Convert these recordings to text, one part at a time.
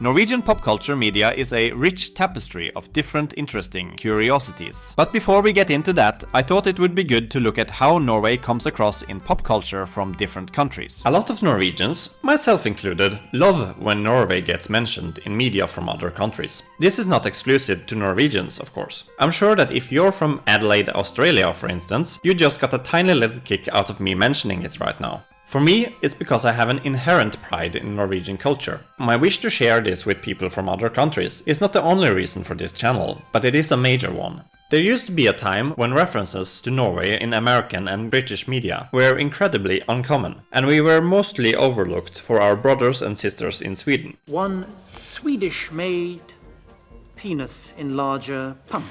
Norwegian pop culture media is a rich tapestry of different interesting curiosities. But before we get into that, I thought it would be good to look at how Norway comes across in pop culture from different countries. A lot of Norwegians, myself included, love when Norway gets mentioned in media from other countries. This is not exclusive to Norwegians, of course. I'm sure that if you're from Adelaide, Australia, for instance, you just got a tiny little kick out of me mentioning it right now. For me, it's because I have an inherent pride in Norwegian culture. My wish to share this with people from other countries is not the only reason for this channel, but it is a major one. There used to be a time when references to Norway in American and British media were incredibly uncommon, and we were mostly overlooked for our brothers and sisters in Sweden. One Swedish-made penis enlarger pump.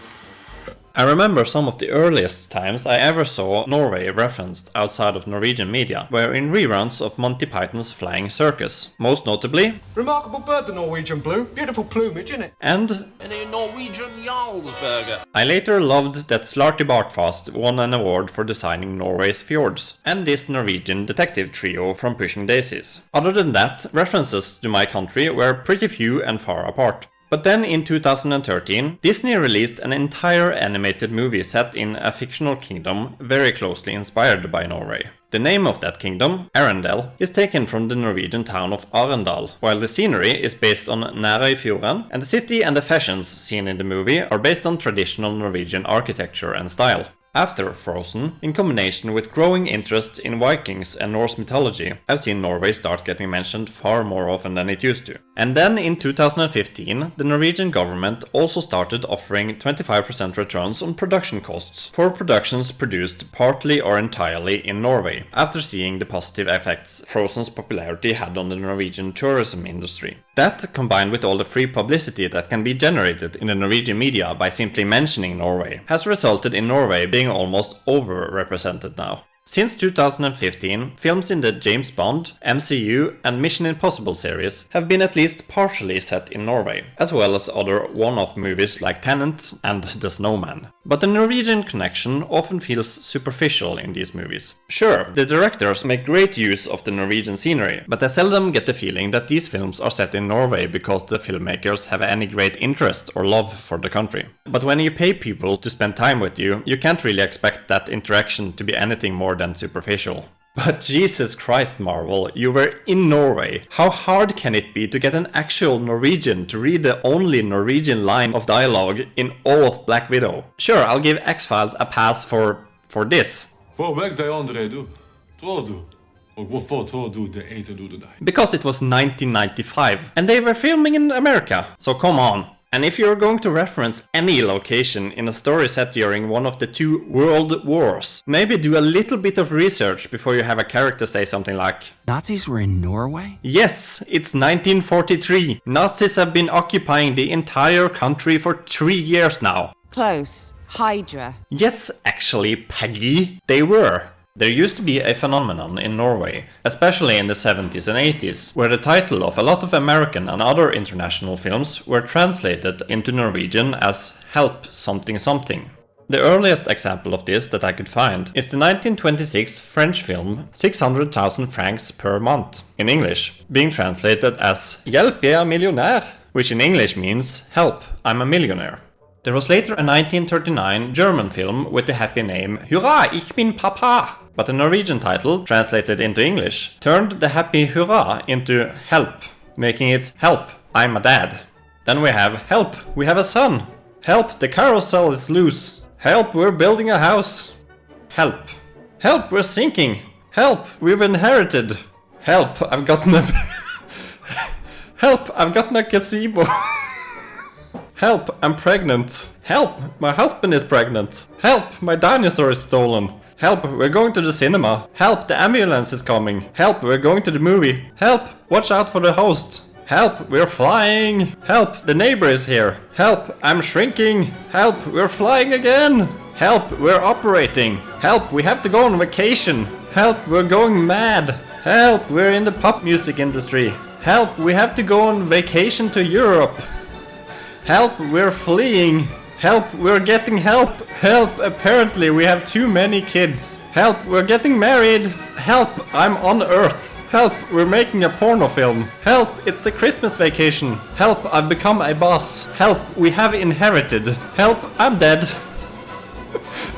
I remember some of the earliest times I ever saw Norway referenced outside of Norwegian media were in reruns of Monty Python's Flying Circus. Most notably... Remarkable bird, the Norwegian blue. Beautiful plumage, isn't it? And a Norwegian Jarlsberger. I later loved that Slarty Bartfast won an award for designing Norway's fjords, and this Norwegian detective trio from Pushing Daisies. Other than that, references to my country were pretty few and far apart. But then in 2013, Disney released an entire animated movie set in a fictional kingdom very closely inspired by Norway. The name of that kingdom, Arendal, is taken from the Norwegian town of Arendal, while the scenery is based on Nærøyfjorden, and the city and the fashions seen in the movie are based on traditional Norwegian architecture and style. After Frozen, in combination with growing interest in Vikings and Norse mythology, I've seen Norway start getting mentioned far more often than it used to. And then in 2015, the Norwegian government also started offering 25% returns on production costs for productions produced partly or entirely in Norway, after seeing the positive effects Frozen's popularity had on the Norwegian tourism industry. That, combined with all the free publicity that can be generated in the Norwegian media by simply mentioning Norway, has resulted in Norway being almost overrepresented now. Since 2015, films in the James Bond, MCU and Mission Impossible series have been at least partially set in Norway, as well as other one-off movies like Tenet and The Snowman. But the Norwegian connection often feels superficial in these movies. Sure, the directors make great use of the Norwegian scenery, but I seldom get the feeling that these films are set in Norway because the filmmakers have any great interest or love for the country. But when you pay people to spend time with you, you can't really expect that interaction to be anything more than superficial. But Jesus Christ, Marvel, you were in Norway. How hard can it be to get an actual Norwegian to read the only Norwegian line of dialogue in all of Black Widow? Sure, I'll give X-Files a pass for this. Because it was 1995 and they were filming in America, so come on. And if you're going to reference any location in a story set during one of the two world wars, maybe do a little bit of research before you have a character say something like, Nazis were in Norway? Yes, it's 1943. Nazis have been occupying the entire country for 3 years now. Close. Hydra. Yes, actually, Peggy, they were. There used to be a phenomenon in Norway, especially in the 70s and 80s, where the title of a lot of American and other international films were translated into Norwegian as Help Something Something. The earliest example of this that I could find is the 1926 French film 600,000 francs per month, in English, being translated as Hjelp, jeg er millionær, which in English means Help, I'm a millionaire. There was later a 1939 German film with the happy name Hurra, ich bin Papa! But the Norwegian title, translated into English, turned the happy hurrah into help, making it Help, I'm a dad. Then we have Help, we have a son. Help, the carousel is loose. Help, we're building a house. Help. Help, we're sinking. Help, we've inherited. Help, I've gotten a... Help, I've gotten a gazebo. Help, I'm pregnant. Help, my husband is pregnant. Help, my dinosaur is stolen. Help, we're going to the cinema. Help, the ambulance is coming. Help, we're going to the movie. Help, watch out for the host. Help, we're flying. Help, the neighbor is here. Help, I'm shrinking. Help, we're flying again. Help, we're operating. Help, we have to go on vacation. Help, we're going mad. Help, we're in the pop music industry. Help, we have to go on vacation to Europe. Help, we're fleeing. Help, we're getting help. Help, apparently we have too many kids. Help, we're getting married. Help, I'm on Earth. Help, we're making a porno film. Help, it's the Christmas vacation. Help, I've become a boss. Help, we have inherited. Help, I'm dead.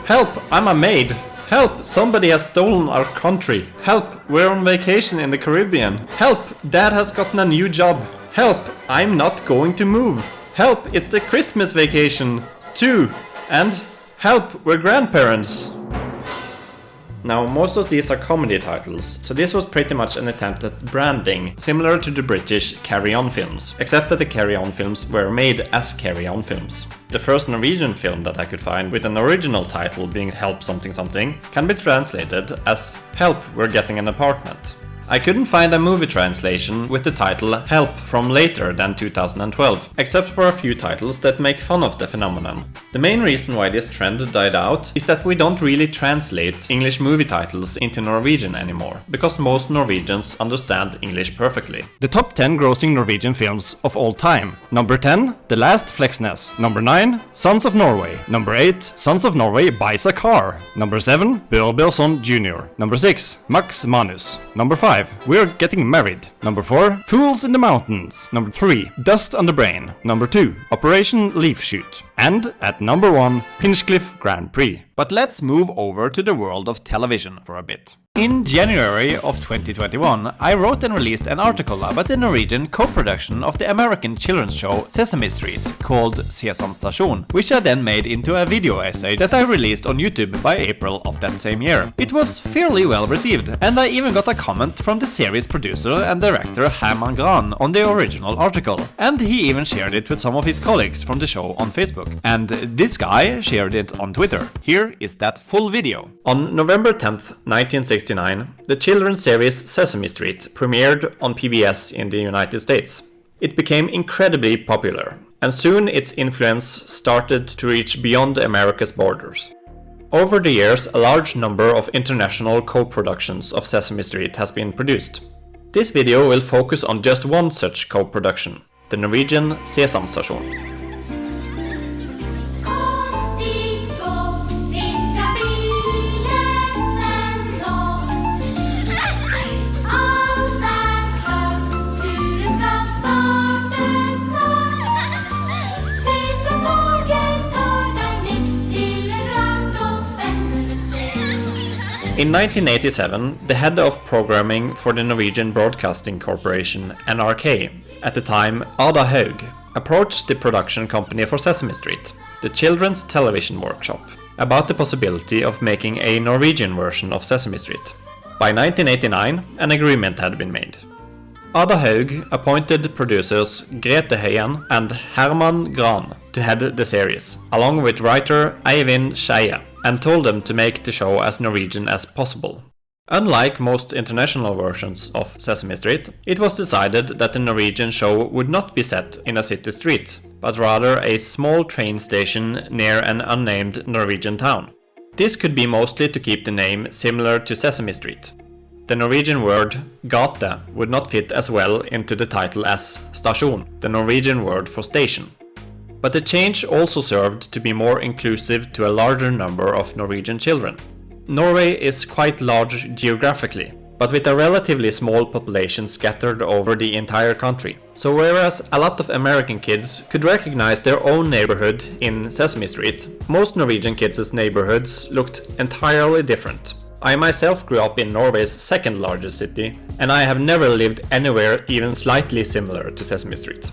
Help, I'm a maid. Help, somebody has stolen our country. Help, we're on vacation in the Caribbean. Help, Dad has gotten a new job. Help, I'm not going to move. Help, it's the Christmas vacation, too. And help, we're grandparents. Now, most of these are comedy titles, so this was pretty much an attempt at branding, similar to the British Carry On films, except that the Carry On films were made as Carry On films. The first Norwegian film that I could find with an original title being Help Something Something can be translated as Help, We're Getting an Apartment. I couldn't find a movie translation with the title Help from later than 2012, except for a few titles that make fun of the phenomenon. The main reason why this trend died out is that we don't really translate English movie titles into Norwegian anymore, because most Norwegians understand English perfectly. The top 10 grossing Norwegian films of all time. Number 10, The Last Fleksnes. Number 9, Sons of Norway. Number 8, Sons of Norway Buys a Car. Number 7, Bør Bjørson Jr. Number 6, Max Manus. Number 5, We're Getting Married. Number 4, Fools in the Mountains. Number 3, Dust on the Brain. Number 2, Operation Leaf Shoot. And at number 1, Pinchcliffe Grand Prix. But let's move over to the world of television for a bit. In January of 2021, I wrote and released an article about the Norwegian co-production of the American children's show Sesame Street, called Sesam, which I then made into a video essay that I released on YouTube by April of that same year. It was fairly well received, and I even got a comment from the series producer and director Herman Gran on the original article, and he even shared it with some of his colleagues from the show on Facebook. And this guy shared it on Twitter. Here is that full video. On November 10th, 1969, the children's series Sesame Street premiered on PBS in the United States. It became incredibly popular, and soon its influence started to reach beyond America's borders. Over the years, a large number of international co-productions of Sesame Street has been produced. This video will focus on just one such co-production, the Norwegian Sesam. In 1987, the head of programming for the Norwegian Broadcasting Corporation, NRK, at the time Ada Haug, approached the production company for Sesame Street, the Children's Television Workshop, about the possibility of making a Norwegian version of Sesame Street. By 1989, an agreement had been made. Ada Haug appointed producers Grete Høyen and Herman Gran to head the series, along with writer Eivind Skeie, and told them to make the show as Norwegian as possible. Unlike most international versions of Sesame Street, it was decided that the Norwegian show would not be set in a city street, but rather a small train station near an unnamed Norwegian town. This could be mostly to keep the name similar to Sesame Street. The Norwegian word gate would not fit as well into the title as Stasjon, the Norwegian word for station. But the change also served to be more inclusive to a larger number of Norwegian children. Norway is quite large geographically, but with a relatively small population scattered over the entire country. So whereas a lot of American kids could recognize their own neighborhood in Sesame Street, most Norwegian kids' neighborhoods looked entirely different. I myself grew up in Norway's second largest city, and I have never lived anywhere even slightly similar to Sesame Street.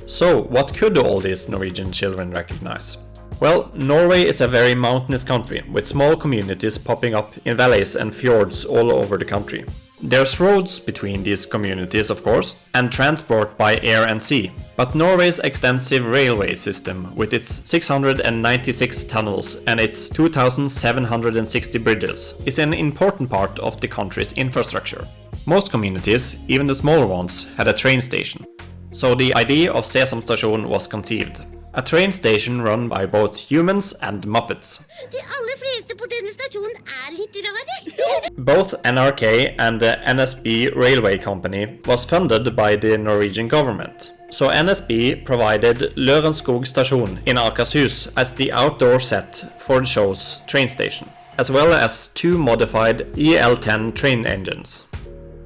So, what could all these Norwegian children recognize? Well, Norway is a very mountainous country, with small communities popping up in valleys and fjords all over the country. There's roads between these communities, of course, and transport by air and sea, but Norway's extensive railway system, with its 696 tunnels and its 2,760 bridges, is an important part of the country's infrastructure. Most communities, even the smaller ones, had a train station. So the idea of Sesam Stasjon was conceived. A train station run by both humans and Muppets. De aller fleste på denne stasjonen litt rare. Both NRK and the NSB Railway Company was funded by the Norwegian government. So NSB provided Lørenskog Stasjon in Akershus as the outdoor set for the show's train station, as well as 2 modified EL10 train engines.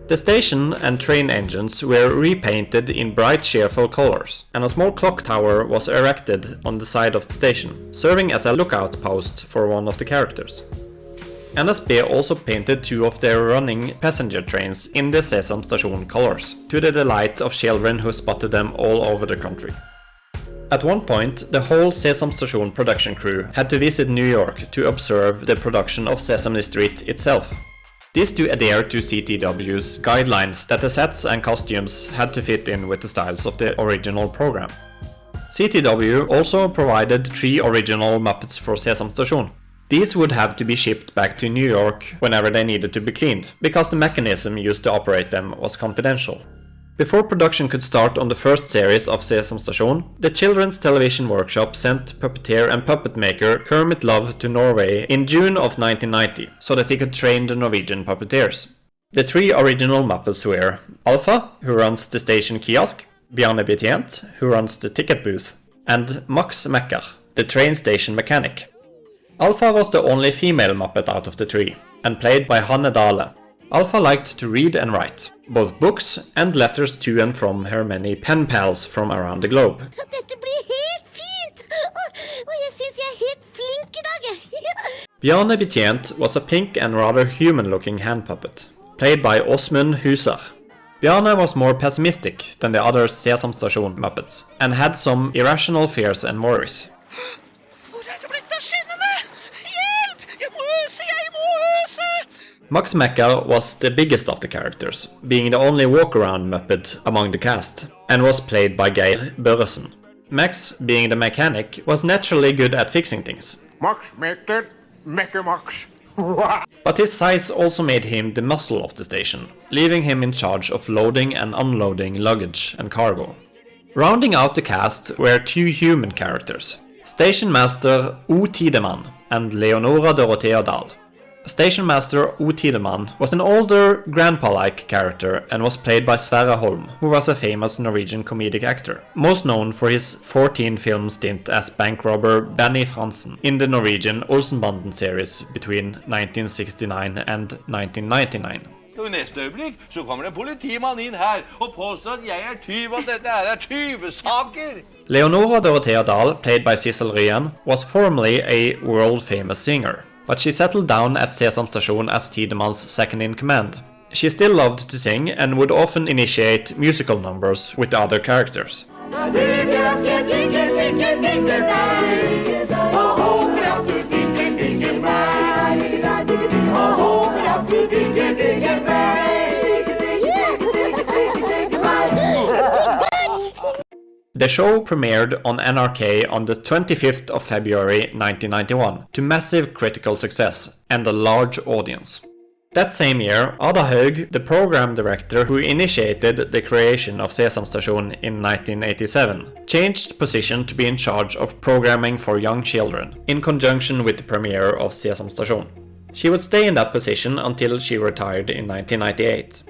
The station and train engines were repainted in bright cheerful colors, and a small clock tower was erected on the side of the station, serving as a lookout post for one of the characters. NSB also painted 2 of their running passenger trains in the Sesam colors, to the delight of children who spotted them all over the country. At one point, the whole Sesam production crew had to visit New York to observe the production of Sesame Street itself. This to adhere to CTW's guidelines that the sets and costumes had to fit in with the styles of the original program. CTW also provided 3 original Muppets for Sesam Station. These would have to be shipped back to New York whenever they needed to be cleaned, because the mechanism used to operate them was confidential. Before production could start on the first series of Sesam Station, the Children's Television Workshop sent puppeteer and puppet maker Kermit Love to Norway in June of 1990, so that he could train the Norwegian puppeteers. The 3 original Muppets were Alpha, who runs the station kiosk, Bjarne Betjent, who runs the ticket booth, and Max Mekker, the train station mechanic. Alpha was the only female Muppet out of the 3, and played by Hanne Dahle. Alpha liked to read and write, both books and letters to and from her many pen pals from around the globe. Dette blir helt fint! Og jeg synes jeg er helt flink I dag. Bjarne Betjent was a pink and rather human-looking hand puppet, played by Åsmund Huser. Bjarne was more pessimistic than the other Sesam Station Muppets, and had some irrational fears and worries. Hvor det blitt av skinnene? Hjelp! Jeg må øse! Max Mekker was the biggest of the characters, being the only walk-around Muppet among the cast, and was played by Geir Børresen. Max, being the mechanic, was naturally good at fixing things. Max, Mekker, Max. But his size also made him the muscle of the station, leaving him in charge of loading and unloading luggage and cargo. Rounding out the cast were 2 human characters, Station Master O. Tidemann and Leonora Dorothea Dahl. Station Master O. Tidemann was an older, grandpa-like character and was played by Sverre Holm, who was a famous Norwegian comedic actor, most known for his 14-film stint as bank robber Benny Fransen in the Norwegian Olsenbanden series between 1969 and 1999. Og I neste øyeblikk så kommer en politimann inn her og påstår at jeg tyv, og dette er tyvesaker. Leonora Dorothea Dahl, played by Sissel Ryan, was formerly a world-famous singer, but she settled down at Sesam Station as Tidemann's second-in-command. She still loved to sing and would often initiate musical numbers with the other characters. The show premiered on NRK on the 25th of February 1991 to massive critical success and a large audience. That same year, Ada Haug, the program director who initiated the creation of Sesam Station in 1987, changed position to be in charge of programming for young children, in conjunction with the premiere of Sesam Station. She would stay in that position until she retired in 1998.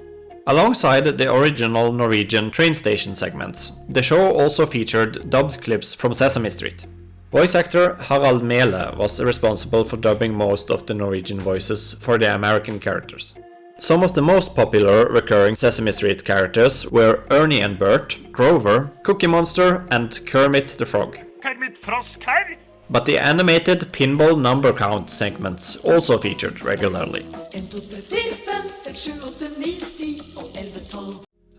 Alongside the original Norwegian train station segments, the show also featured dubbed clips from Sesame Street. Voice actor Harald Mele was responsible for dubbing most of the Norwegian voices for the American characters. Some of the most popular recurring Sesame Street characters were Ernie and Bert, Grover, Cookie Monster, and Kermit the Frog. Kermit Frosk her. But the animated pinball number count segments also featured regularly.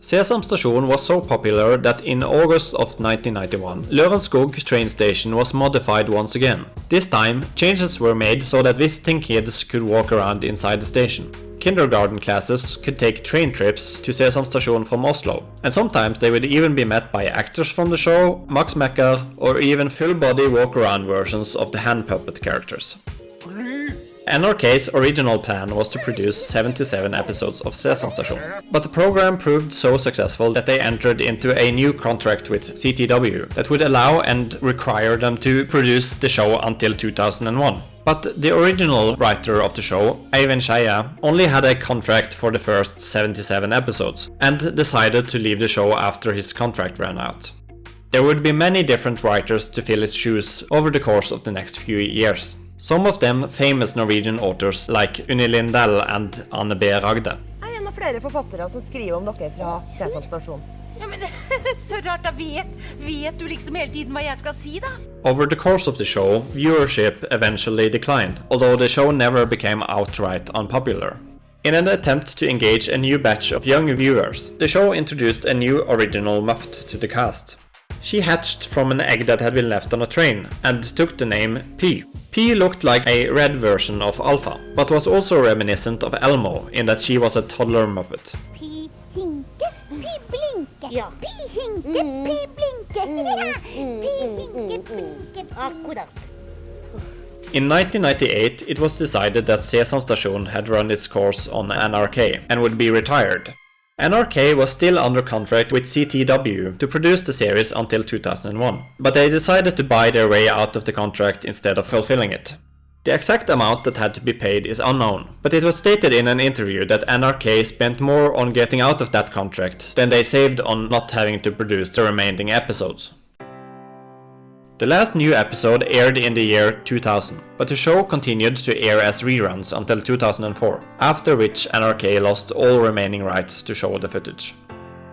Sesam Station was so popular that in August of 1991, Lørenskog train station was modified once again. This time, changes were made so that visiting kids could walk around inside the station. Kindergarten classes could take train trips to Sesam Station from Oslo, and sometimes they would even be met by actors from the show, Max Mekker, or even full-body walk-around versions of the hand puppet characters. NRK's original plan was to produce 77 episodes of Sesam Station, but the program proved so successful that they entered into a new contract with CTW that would allow and require them to produce the show until 2001. But the original writer of the show, Eivind Skeie, only had a contract for the first 77 episodes, and decided to leave the show after his contract ran out. There would be many different writers to fill his shoes over the course of the next few years. Some of them famous Norwegian authors like Unni Lindell and Anne B. Ragde. En av flere forfattere som skriver om dere fra Sesam. Ja, men så rart da vet du liksom hele tiden hva jeg skal si da? Over the course of the show, viewership eventually declined, although the show never became outright unpopular. In an attempt to engage a new batch of young viewers, the show introduced a new original Muppet to the cast. She hatched from an egg that had been left on a train, and took the name P. P looked like a red version of Alpha, but was also reminiscent of Elmo in that she was a toddler Muppet. Pi hinke, pi blinke, ja. Pi hinke, pi blinke, pi hinke, blinke, akkurat. In 1998, it was decided that Sesam had run its course on NRK and would be retired. NRK was still under contract with CTW to produce the series until 2001, but they decided to buy their way out of the contract instead of fulfilling it. The exact amount that had to be paid is unknown, but it was stated in an interview that NRK spent more on getting out of that contract than they saved on not having to produce the remaining episodes. The last new episode aired in the year 2000, but the show continued to air as reruns until 2004, after which NRK lost all remaining rights to show the footage.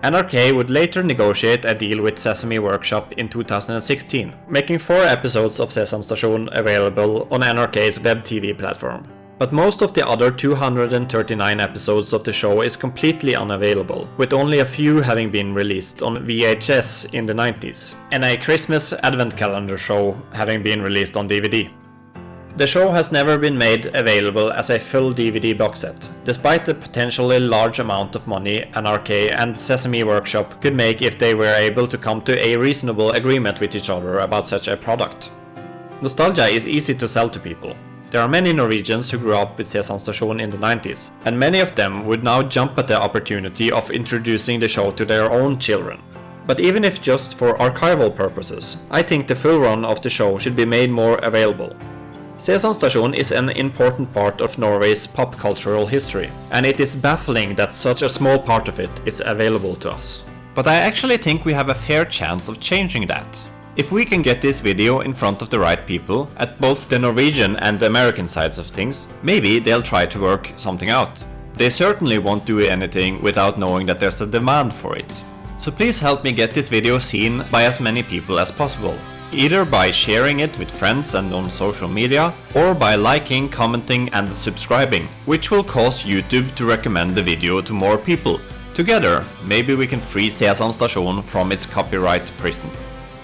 NRK would later negotiate a deal with Sesame Workshop in 2016, making 4 episodes of Sesam available on NRK's web TV platform. But most of the other 239 episodes of the show is completely unavailable, with only a few having been released on VHS in the 90s, and a Christmas advent calendar show having been released on DVD. The show has never been made available as a full DVD box set, despite the potentially large amount of money NRK and Sesame Workshop could make if they were able to come to a reasonable agreement with each other about such a product. Nostalgia is easy to sell to people. There are many Norwegians who grew up with Sesam in the 90s, and many of them would now jump at the opportunity of introducing the show to their own children. But even if just for archival purposes, I think the full run of the show should be made more available. Sesam is an important part of Norway's pop cultural history, and it is baffling that such a small part of it is available to us. But I actually think we have a fair chance of changing that. If we can get this video in front of the right people, at both the Norwegian and the American sides of things, maybe they'll try to work something out. They certainly won't do anything without knowing that there's a demand for it. So please help me get this video seen by as many people as possible, either by sharing it with friends and on social media, or by liking, commenting and subscribing, which will cause YouTube to recommend the video to more people. Together, maybe we can free Sesam from its copyright prison.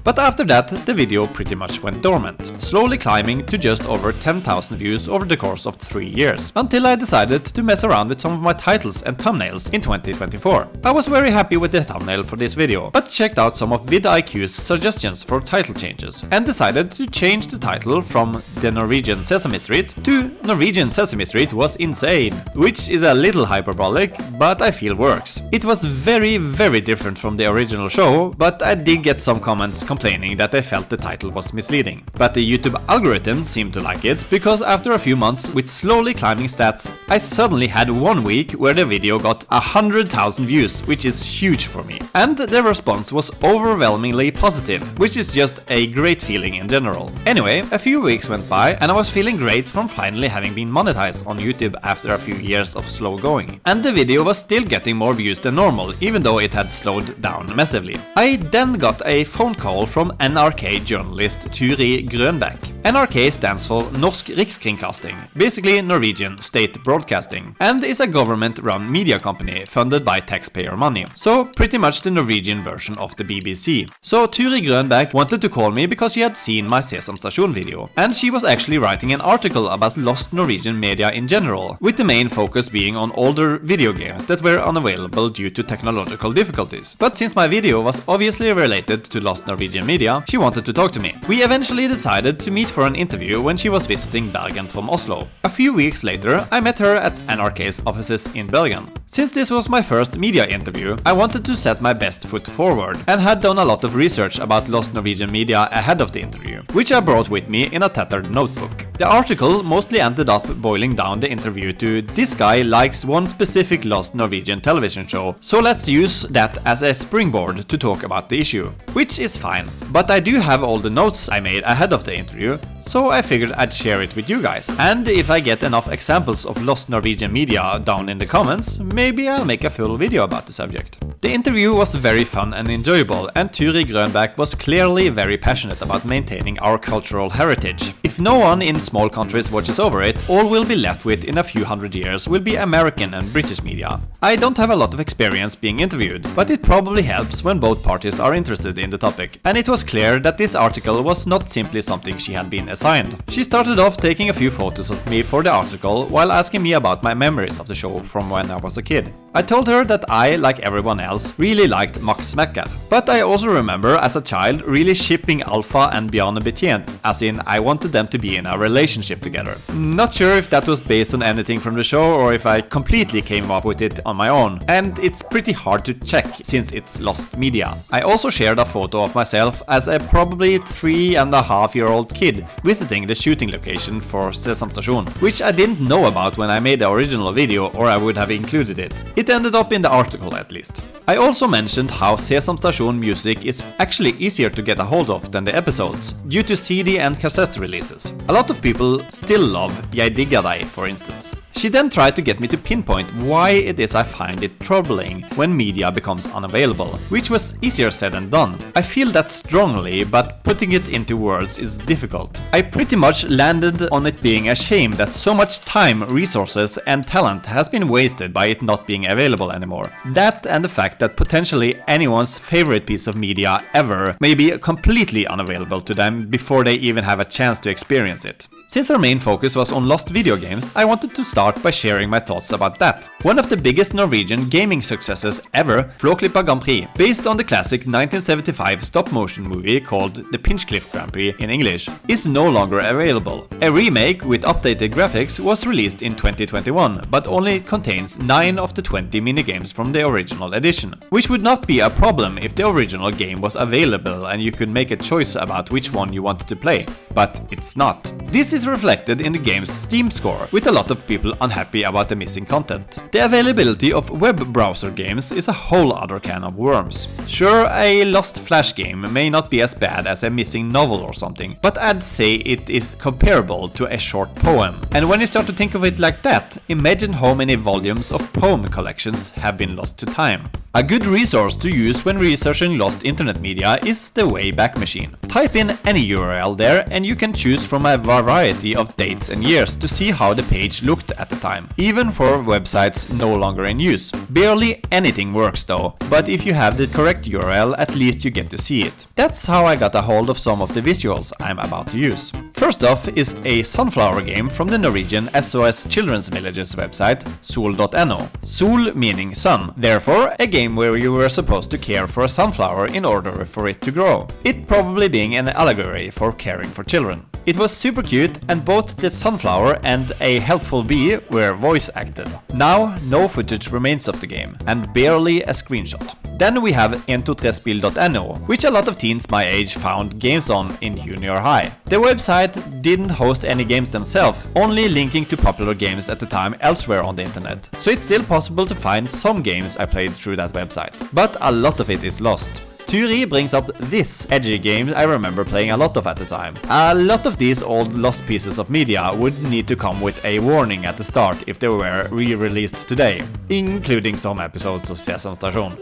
But after that, the video pretty much went dormant, slowly climbing to just over 10,000 views over the course of 3 years, until I decided to mess around with some of my titles and thumbnails in 2024. I was very happy with the thumbnail for this video, but checked out some of vidIQ's suggestions for title changes, and decided to change the title from The Norwegian Sesame Street to Norwegian Sesame Street Was Insane, which is a little hyperbolic, but I feel works. It was very different from the original show, but I did get some comments complaining that they felt the title was misleading. But the YouTube algorithm seemed to like it, because after a few months with slowly climbing stats, I suddenly had 1 week where the video got 100,000 views, which is huge for me. And the response was overwhelmingly positive, which is just a great feeling in general. Anyway, a few weeks went by and I was feeling great from finally having been monetized on YouTube after a few years of slow going. And the video was still getting more views than normal, even though it had slowed down massively. I then got a phone call from NRK journalist Turi Grønbæk. NRK stands for Norsk Rikskringkasting, basically Norwegian state broadcasting, and is a government-run media company funded by taxpayer money, so pretty much the Norwegian version of the BBC. So Turi Grønbæk wanted to call me because she had seen my Sesam video, and she was actually writing an article about lost Norwegian media in general, with the main focus being on older video games that were unavailable due to technological difficulties. But since my video was obviously related to lost Norwegian media, she wanted to talk to me. We eventually decided to meet for an interview when she was visiting Bergen from Oslo. A few weeks later, I met her at NRK's offices in Bergen. Since this was my first media interview, I wanted to set my best foot forward, and had done a lot of research about lost Norwegian media ahead of the interview, which I brought with me in a tattered notebook. The article mostly ended up boiling down the interview to "this guy likes one specific lost Norwegian television show, so let's use that as a springboard to talk about the issue." Which is fine, but I do have all the notes I made ahead of the interview, so I figured I'd share it with you guys. And if I get enough examples of lost Norwegian media down in the comments, maybe I'll make a full video about the subject. The interview was very fun and enjoyable, and Turi Grönbæk was clearly very passionate about maintaining our cultural heritage. If no one in small countries watches over it, all we'll be left with in a few hundred years will be American and British media. I don't have a lot of experience being interviewed, but it probably helps when both parties are interested in the topic, and it was clear that this article was not simply something she had been assigned. She started off taking a few photos of me for the article while asking me about my memories of the show from when I was a kid. I told her that I, like everyone else, really liked Max Mekker, but I also remember as a child really shipping Alpha and Bjarne Betjent, as in I wanted them to be in a relationship together. Not sure if that was based on anything from the show or if I completely came up with it on my own, and it's pretty hard to check since it's lost media. I also shared a photo of myself as a probably 3.5-year-old kid visiting the shooting location for Sesam, which I didn't know about when I made the original video, or I would have included it. It ended up in the article at least. I also mentioned how Sesam music is actually easier to get a hold of than the episodes, due to CD and cassette releases. A lot of people still love Jeg digger deg, for instance. She then tried to get me to pinpoint why it is I find it troubling when media becomes unavailable, which was easier said than done. I feel that strongly, but putting it into words is difficult. I pretty much landed on it being a shame that so much time, resources and talent has been wasted by it not being available anymore. That and the fact that potentially anyone's favorite piece of media ever may be completely unavailable to them before they even have a chance to experience it. Since our main focus was on lost video games, I wanted to start by sharing my thoughts about that. One of the biggest Norwegian gaming successes ever, Folklore Grand Prix, based on the classic 1975 stop-motion movie called The Pinchcliffe Grand Prix in English, is no longer available. A remake with updated graphics was released in 2021, but only contains 9 of the 20 minigames from the original edition, which would not be a problem if the original game was available and you could make a choice about which one you wanted to play, but it's not. This is reflected in the game's Steam score, with a lot of people unhappy about the missing content. The availability of web browser games is a whole other can of worms. Sure, a lost Flash game may not be as bad as a missing novel or something, but I'd say it is comparable to a short poem. And when you start to think of it like that, imagine how many volumes of poem collections have been lost to time. A good resource to use when researching lost internet media is the Wayback Machine. Type in any URL there and you can choose from a variety of dates and years to see how the page looked at the time, even for websites no longer in use. Barely anything works though, but if you have the correct URL, at least you get to see it. That's how I got a hold of some of the visuals I'm about to use. First off is a sunflower game from the Norwegian SOS Children's Villages website, sol.no. Sol meaning sun, therefore a game where you were supposed to care for a sunflower in order for it to grow. It probably being an allegory for caring for children. It was super cute, and both the sunflower and a helpful bee were voice acted. Now no footage remains of the game, and barely a screenshot. Then we have 123spill.no, which a lot of teens my age found games on in junior high. The website didn't host any games themselves, only linking to popular games at the time elsewhere on the internet. So it's still possible to find some games I played through that website, but a lot of it is lost. Turi brings up this edgy game I remember playing a lot of at the time. A lot of these old lost pieces of media would need to come with a warning at the start if they were re-released today, including some episodes of Sesam.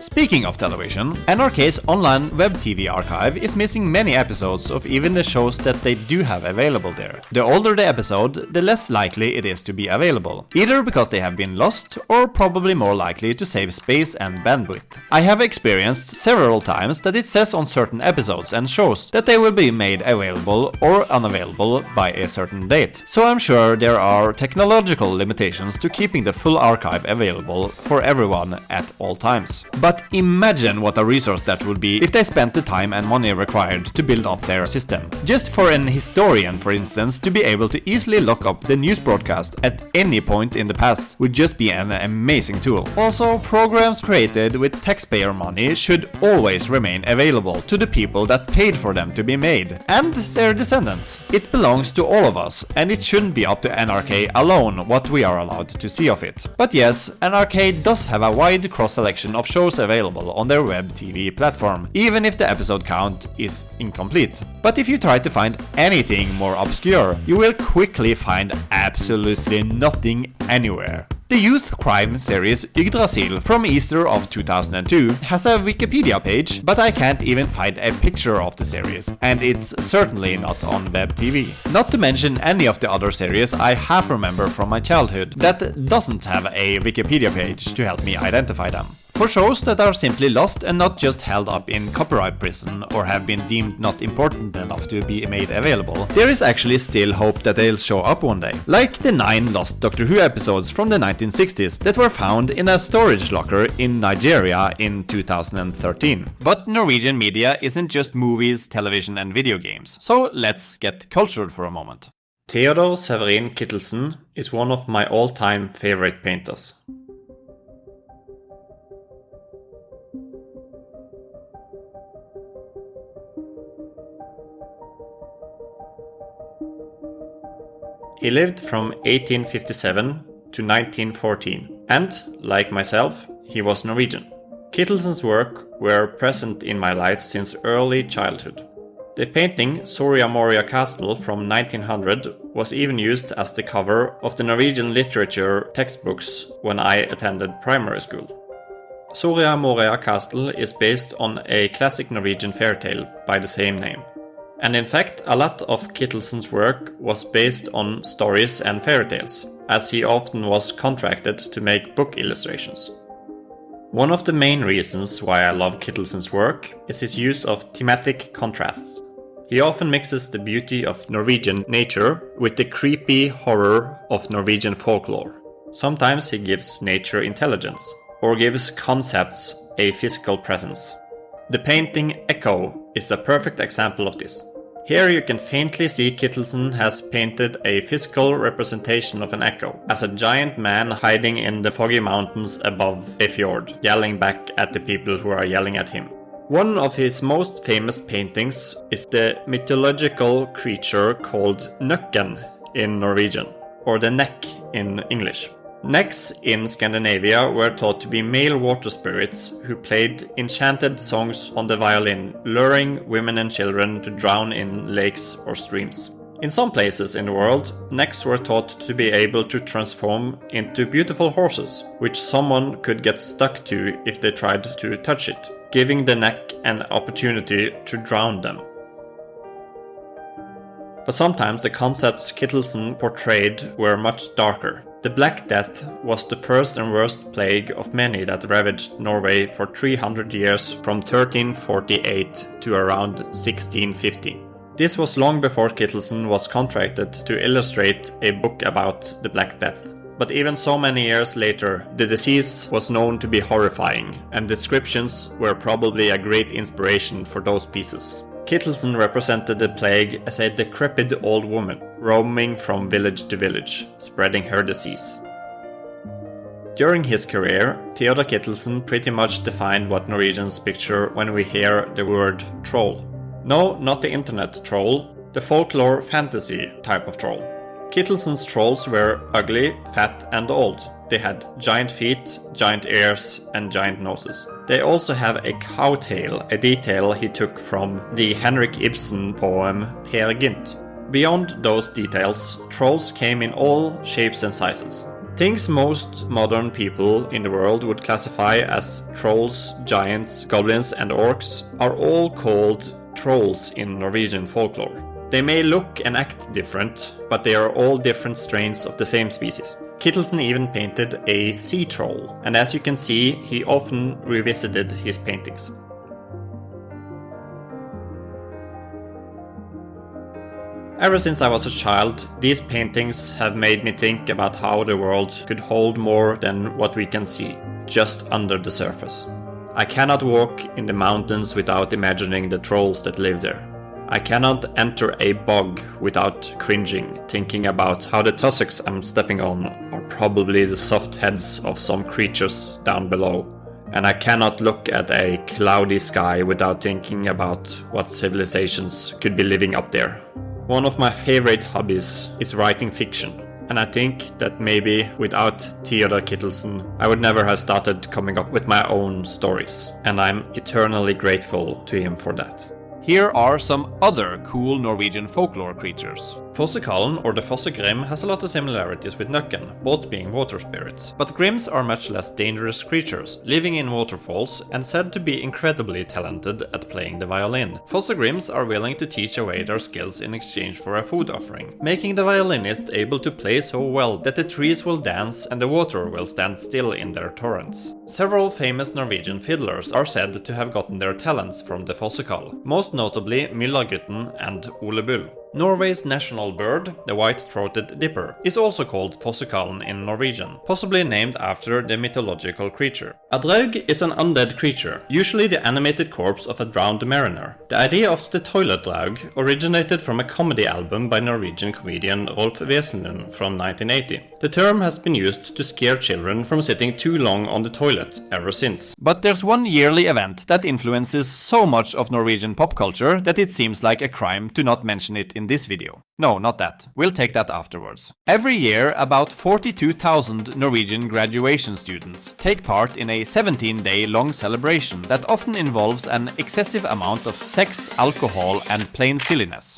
Speaking of television, NRK's online web TV archive is missing many episodes of even the shows that they do have available there. The older the episode, the less likely it is to be available, either because they have been lost or probably more likely to save space and bandwidth. I have experienced several times that it says on certain episodes and shows that they will be made available or unavailable by a certain date, so I'm sure there are technological limitations to keeping the full archive available for everyone at all times. But But imagine what a resource that would be if they spent the time and money required to build up their system. Just for an historian, for instance, to be able to easily look up the news broadcast at any point in the past would just be an amazing tool. Also, programs created with taxpayer money should always remain available to the people that paid for them to be made, and their descendants. It belongs to all of us, and it shouldn't be up to NRK alone what we are allowed to see of it. But yes, NRK does have a wide cross-selection of shows available on their web TV platform, even if the episode count is incomplete. But if you try to find anything more obscure, you will quickly find absolutely nothing anywhere. The youth crime series Yggdrasil from Easter of 2002 has a Wikipedia page, but I can't even find a picture of the series, and it's certainly not on web TV. Not to mention any of the other series I half remember from my childhood that doesn't have a Wikipedia page to help me identify them. For shows that are simply lost and not just held up in copyright prison or have been deemed not important enough to be made available, there is actually still hope that they'll show up one day. Like the 9 lost Doctor Who episodes from the 1960s that were found in a storage locker in Nigeria in 2013. But Norwegian media isn't just movies, television and video games, so let's get cultured for a moment. Theodor Severin Kittelsen is one of my all-time favorite painters. He lived from 1857 to 1914, and, like myself, he was Norwegian. Kittelsen's work were present in my life since early childhood. The painting Soria Moria Castle from 1900 was even used as the cover of the Norwegian literature textbooks when I attended primary school. Soria Moria Castle is based on a classic Norwegian fairytale by the same name. And in fact, a lot of Kittelsen's work was based on stories and fairy tales, as he often was contracted to make book illustrations. One of the main reasons why I love Kittelsen's work is his use of thematic contrasts. He often mixes the beauty of Norwegian nature with the creepy horror of Norwegian folklore. Sometimes he gives nature intelligence, or gives concepts a physical presence. The painting Echo is a perfect example of this. Here you can faintly see Kittelsen has painted a physical representation of an echo, as a giant man hiding in the foggy mountains above a fjord, yelling back at the people who are yelling at him. One of his most famous paintings is the mythological creature called Nøkken in Norwegian, or the neck in English. Necks in Scandinavia were thought to be male water spirits who played enchanted songs on the violin, luring women and children to drown in lakes or streams. In some places in the world, necks were thought to be able to transform into beautiful horses, which someone could get stuck to if they tried to touch it, giving the neck an opportunity to drown them. But sometimes the concepts Kittelsen portrayed were much darker. The Black Death was the first and worst plague of many that ravaged Norway for 300 years from 1348 to around 1650. This was long before Kittelsen was contracted to illustrate a book about the Black Death. But even so many years later, the disease was known to be horrifying, and descriptions were probably a great inspiration for those pieces. Kittelsen represented the plague as a decrepit old woman, roaming from village to village, spreading her disease. During his career, Theodor Kittelsen pretty much defined what Norwegians picture when we hear the word troll. No, not the internet troll, the folklore fantasy type of troll. Kittelsen's trolls were ugly, fat and old. They had giant feet, giant ears and giant noses. They also have a cow tail, a detail he took from the Henrik Ibsen poem Peer Gynt. Beyond those details, trolls came in all shapes and sizes. Things most modern people in the world would classify as trolls, giants, goblins and orcs are all called trolls in Norwegian folklore. They may look and act different, but they are all different strains of the same species. Kittelsen even painted a sea troll, and as you can see, he often revisited his paintings. Ever since I was a child, these paintings have made me think about how the world could hold more than what we can see, just under the surface. I cannot walk in the mountains without imagining the trolls that live there. I cannot enter a bog without cringing, thinking about how the tussocks I'm stepping on are probably the soft heads of some creatures down below. And I cannot look at a cloudy sky without thinking about what civilizations could be living up there. One of my favorite hobbies is writing fiction. And I think that maybe without Theodor Kittelsen, I would never have started coming up with my own stories. And I'm eternally grateful to him for that. Here are some other cool Norwegian folklore creatures. Fossekallen or the Fossegrim has a lot of similarities with Nøkken, both being water spirits. But Grims are much less dangerous creatures, living in waterfalls and said to be incredibly talented at playing the violin. Fossegrims are willing to teach away their skills in exchange for a food offering, making the violinist able to play so well that the trees will dance and the water will stand still in their torrents. Several famous Norwegian fiddlers are said to have gotten their talents from the Fossekall, most notably Myllagutten and Ole Bull. Norway's national bird, the white-throated dipper, is also called Fossekallen in Norwegian, possibly named after the mythological creature. A draug is an undead creature, usually the animated corpse of a drowned mariner. The idea of the toilet draug originated from a comedy album by Norwegian comedian Rolf Wesenlund from 1980. The term has been used to scare children from sitting too long on the toilet ever since. But there's one yearly event that influences so much of Norwegian pop culture that it seems like a crime to not mention it in this video. No, not that. We'll take that afterwards. Every year, about 42,000 Norwegian graduation students take part in a 17-day long celebration that often involves an excessive amount of sex, alcohol, and plain silliness.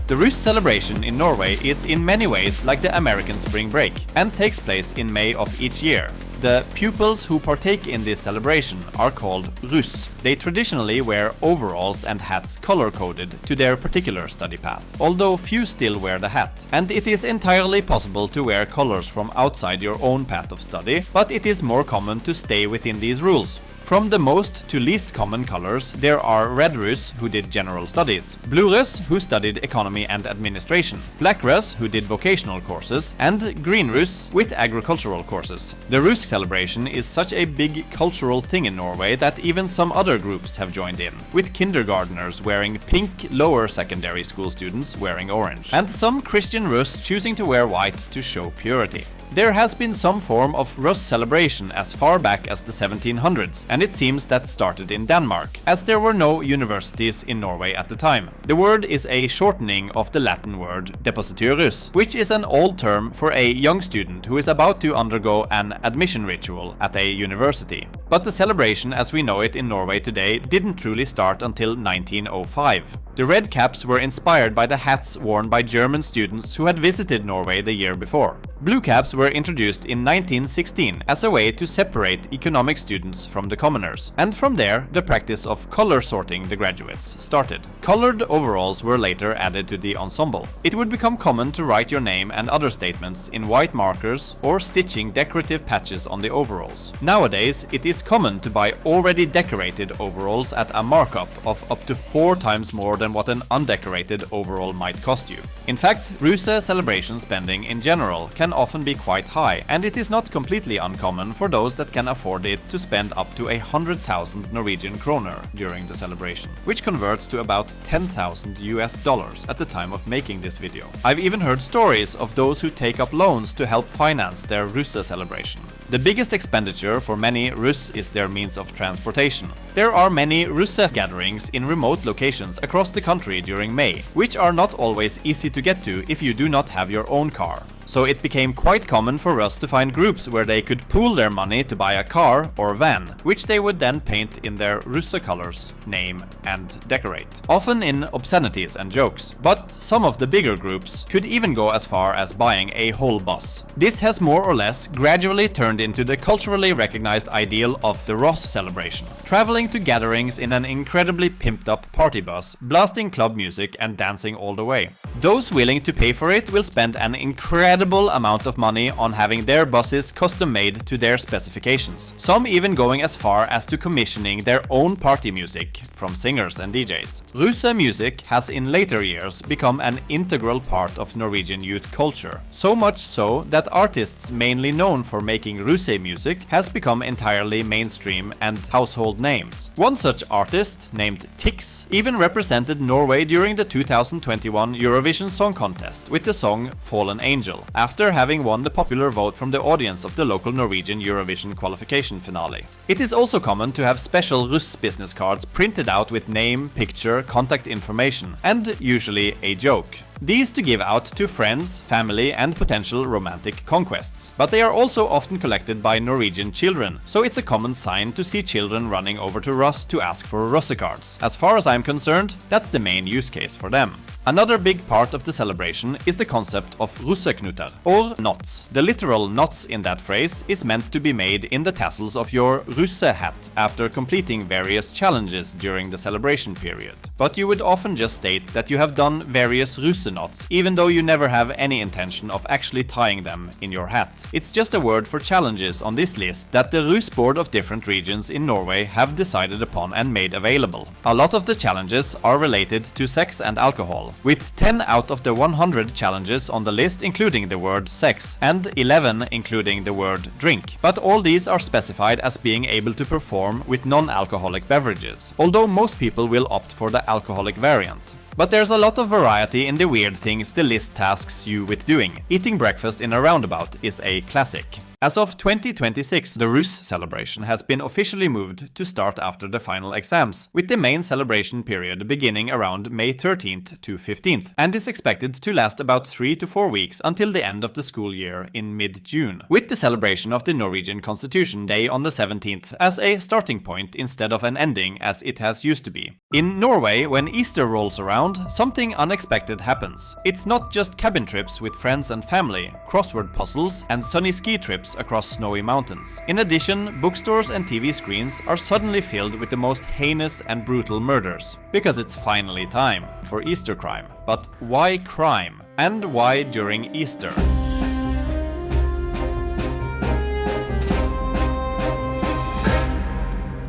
The Russ celebration in Norway is in many ways like the American spring break and takes place in May of each year. The pupils who partake in this celebration are called Russ. They traditionally wear overalls and hats color-coded to their particular study path, although few still wear the hat. And it is entirely possible to wear colors from outside your own path of study, but it is more common to stay within these rules. From the most to least common colors, there are red Russ, who did general studies, blue Russ, who studied economy and administration, black Russ, who did vocational courses, and green Russ with agricultural courses. The Russ celebration is such a big cultural thing in Norway that even some other groups have joined in, with kindergarteners wearing pink, lower secondary school students wearing orange, and some Christian Russ choosing to wear white to show purity. There has been some form of Russ celebration as far back as the 1700s, and it seems that started in Denmark, as there were no universities in Norway at the time. The word is a shortening of the Latin word depositurus, which is an old term for a young student who is about to undergo an admission ritual at a university. But the celebration as we know it in Norway today didn't truly start until 1905. The red caps were inspired by the hats worn by German students who had visited Norway the year before. Blue caps were introduced in 1916 as a way to separate economic students from the commoners, and from there the practice of color sorting the graduates started. Colored overalls were later added to the ensemble. It would become common to write your name and other statements in white markers or stitching decorative patches on the overalls. Nowadays, it is common to buy already decorated overalls at a markup of up to 4 times more than what an undecorated overall might cost you. In fact, Russe celebration spending in general can often be quite high, and it is not completely uncommon for those that can afford it to spend up to 100,000 Norwegian kroner during the celebration, which converts to about $10,000 at the time of making this video. I've even heard stories of those who take up loans to help finance their Russe celebration. The biggest expenditure for many Russ is their means of transportation. There are many Russe gatherings in remote locations across the country during May, which are not always easy to get to if you do not have your own car. So it became quite common for us to find groups where they could pool their money to buy a car or van, which they would then paint in their Russe colors, name and decorate, often in obscenities and jokes. But some of the bigger groups could even go as far as buying a whole bus. This has more or less gradually turned into the culturally recognized ideal of the Ross celebration, traveling to gatherings in an incredibly pimped up party bus, blasting club music and dancing all the way. Those willing to pay for it will spend an incredible incredible amount of money on having their buses custom made to their specifications, some even going as far as to commissioning their own party music from singers and DJs. Russe music has in later years become an integral part of Norwegian youth culture, so much so that artists mainly known for making Russe music has become entirely mainstream and household names. One such artist, named Tix, even represented Norway during the 2021 Eurovision Song Contest with the song Fallen Angel, after having won the popular vote from the audience of the local Norwegian Eurovision qualification finale. It is also common to have special Russ business cards printed out with name, picture, contact information, and usually a joke. These to give out to friends, family and potential romantic conquests. But they are also often collected by Norwegian children, so it's a common sign to see children running over to Russ to ask for Russe cards. As far as I'm concerned, that's the main use case for them. Another big part of the celebration is the concept of russeknuter, or knots. The literal knots in that phrase is meant to be made in the tassels of your russe hat after completing various challenges during the celebration period. But you would often just state that you have done various russe knots, even though you never have any intention of actually tying them in your hat. It's just a word for challenges on this list that the Russ board of different regions in Norway have decided upon and made available. A lot of the challenges are related to sex and alcohol, with 10 out of the 100 challenges on the list including the word sex, and 11 including the word drink. But all these are specified as being able to perform with non-alcoholic beverages, although most people will opt for the alcoholic variant. But there's a lot of variety in the weird things the list tasks you with doing. Eating breakfast in a roundabout is a classic. As of 2026, the Russ celebration has been officially moved to start after the final exams, with the main celebration period beginning around May 13th to 15th, and is expected to last about 3 to 4 weeks until the end of the school year in mid-June, with the celebration of the Norwegian Constitution Day on the 17th as a starting point instead of an ending as it has used to be. In Norway, when Easter rolls around, something unexpected happens. It's not just cabin trips with friends and family, crossword puzzles, and sunny ski trips across snowy mountains. In addition, bookstores and TV screens are suddenly filled with the most heinous and brutal murders. Because it's finally time for Easter crime. But why crime? And why during Easter?